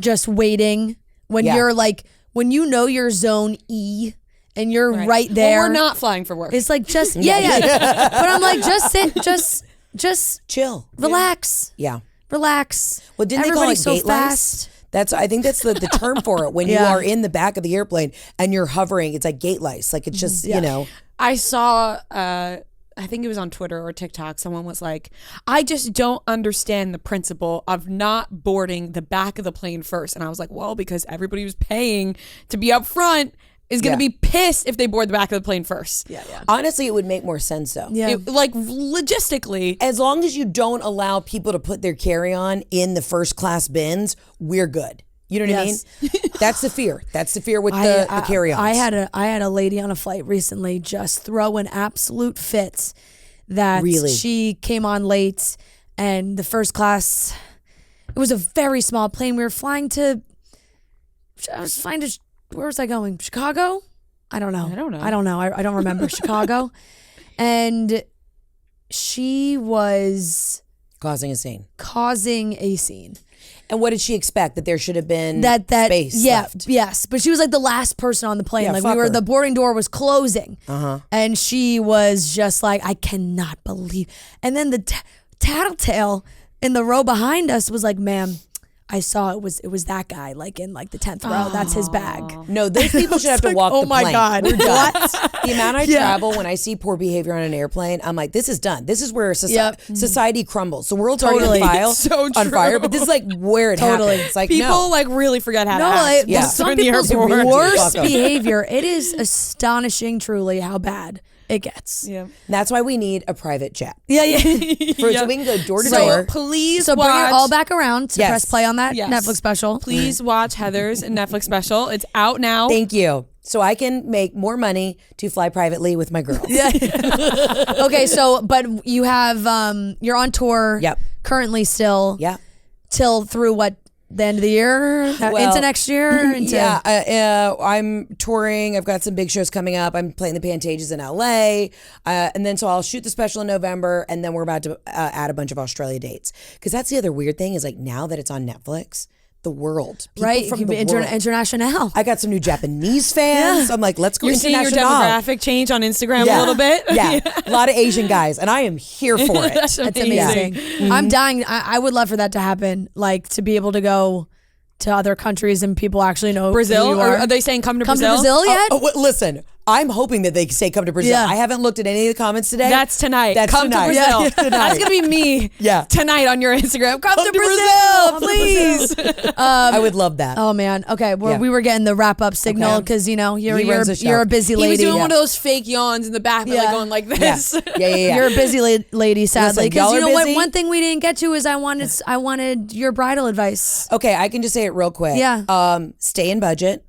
just waiting when you're like, when you know your zone E and you're right there. Well, we're not flying for work. It's like just but I'm like, just sit, just chill, relax. Yeah. Relax. Well, didn't Everybody's they call it so gate lice? fast. I think that's the term for it when you are in the back of the airplane and you're hovering. It's like gate lice. Like it's just I saw. I think it was on Twitter or TikTok. Someone was like, I just don't understand the principle of not boarding the back of the plane first. And I was like, well, because everybody who's paying to be up front is going to be pissed if they board the back of the plane first. Yeah. Honestly, it would make more sense though. Yeah. Like logistically. As long as you don't allow people to put their carry-on in the first class bins, we're good. You know what I mean? That's the fear. That's the fear with the carry-ons. I had a lady on a flight recently just throw an absolute fit that she came on late, and the first class, it was a very small plane. We were flying to, where was I going? Chicago? I don't know. I don't remember. Chicago. And she was causing a scene. And what did she expect? That there should have been space left? Yes. But she was like the last person on the plane. The boarding door was closing. And she was just like, I cannot believe. And then the tattletale in the row behind us was like, ma'am, I saw it was that guy like in like the 10th row. That's his bag. No, those people should have to walk the plane. Oh my God. What? The amount I travel when I see poor behavior on an airplane, I'm like, this is done. This is where society crumbles. The world's already on fire, but this is like where it happens. Like people like really forget how to act. Some people's worst behavior. It is astonishing, truly, how bad it gets. Yeah. That's why we need a private jet. So we can go door to door. Please bring it all back around to press play on that Netflix special. Please watch Heather's Netflix special. It's out now. Thank you. So I can make more money to fly privately with my girls. Okay, but you have you're on tour currently still. Yeah. Till through what? The end of the year? Into next year? I'm touring. I've got some big shows coming up. I'm playing the Pantages in LA. And then so I'll shoot the special in November, and then we're about to add a bunch of Australia dates. Because that's the other weird thing is like now that it's on Netflix, the world. People from the world. International. I got some new Japanese fans. I'm like, let's go You're international. seeing your demographic change on Instagram a little bit? Yeah. A lot of Asian guys, and I am here for it. That's amazing. I'm dying. I would love for that to happen, like to be able to go to other countries and people actually know Brazil. who you are. Or are they saying come to Come Brazil? to Brazil yet? Listen, I'm hoping that they say come to Brazil. Yeah. I haven't looked at any of the comments today. That's tonight. tonight. Come to Brazil. Yeah, That's going to be me tonight on your Instagram. Come to Brazil, please. I would love that. Oh man. Okay. Well, we were getting the wrap up signal because you're a busy lady. He was doing one of those fake yawns in the back, like going like this. Yeah. You're a busy lady, sadly. Because you know what? busy? One thing we didn't get to is I wanted your bridal advice. Okay, I can just say it real quick. Yeah. Stay in budget.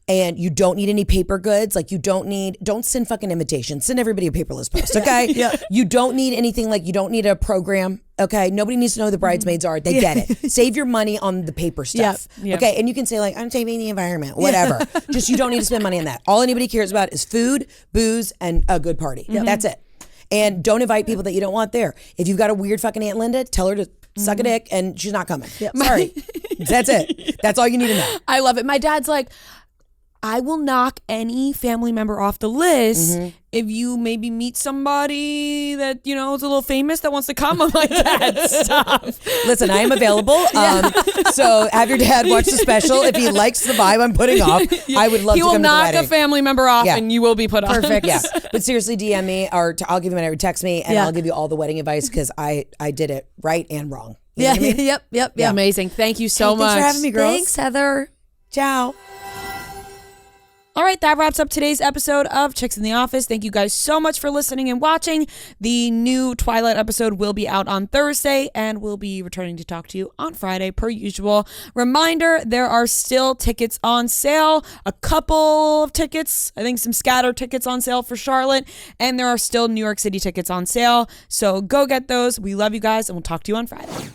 And you don't need any paper goods. Like don't send fucking invitations. Send everybody a paperless post, okay? You don't need anything, like you don't need a program Okay, nobody needs to know who the bridesmaids are. They get it. Save your money on the paper stuff. Yep. Okay, and you can say like, I'm saving the environment, whatever. Just you don't need to spend money on that. All anybody cares about is food, booze, and a good party. That's it. And don't invite people that you don't want there. If you've got a weird fucking Aunt Linda, tell her to suck a dick, and she's not coming. Sorry, that's it. That's all you need to know. I love it. My dad's like, I will knock any family member off the list if you maybe meet somebody that, is a little famous that wants to come. I'm like, Dad, stop. Listen, I am available. So have your dad watch the special. If he likes the vibe I'm putting off, I would love to come to the wedding. He will knock a family member off and you will be put on. Perfect. Yeah. But seriously, DM me or I'll give you my number, text me, and I'll give you all the wedding advice because I did it right and wrong. You know what I mean? Yep. Amazing. Thank you so much. Thanks for having me, girls. Thanks, Heather. Ciao. All right, that wraps up today's episode of Chicks in the Office. Thank you guys so much for listening and watching. The new Twilight episode will be out on Thursday, and we'll be returning to talk to you on Friday, per usual. Reminder, there are still tickets on sale. A couple of tickets, I think some scatter tickets on sale for Charlotte, and there are still New York City tickets on sale. So go get those. We love you guys, and we'll talk to you on Friday.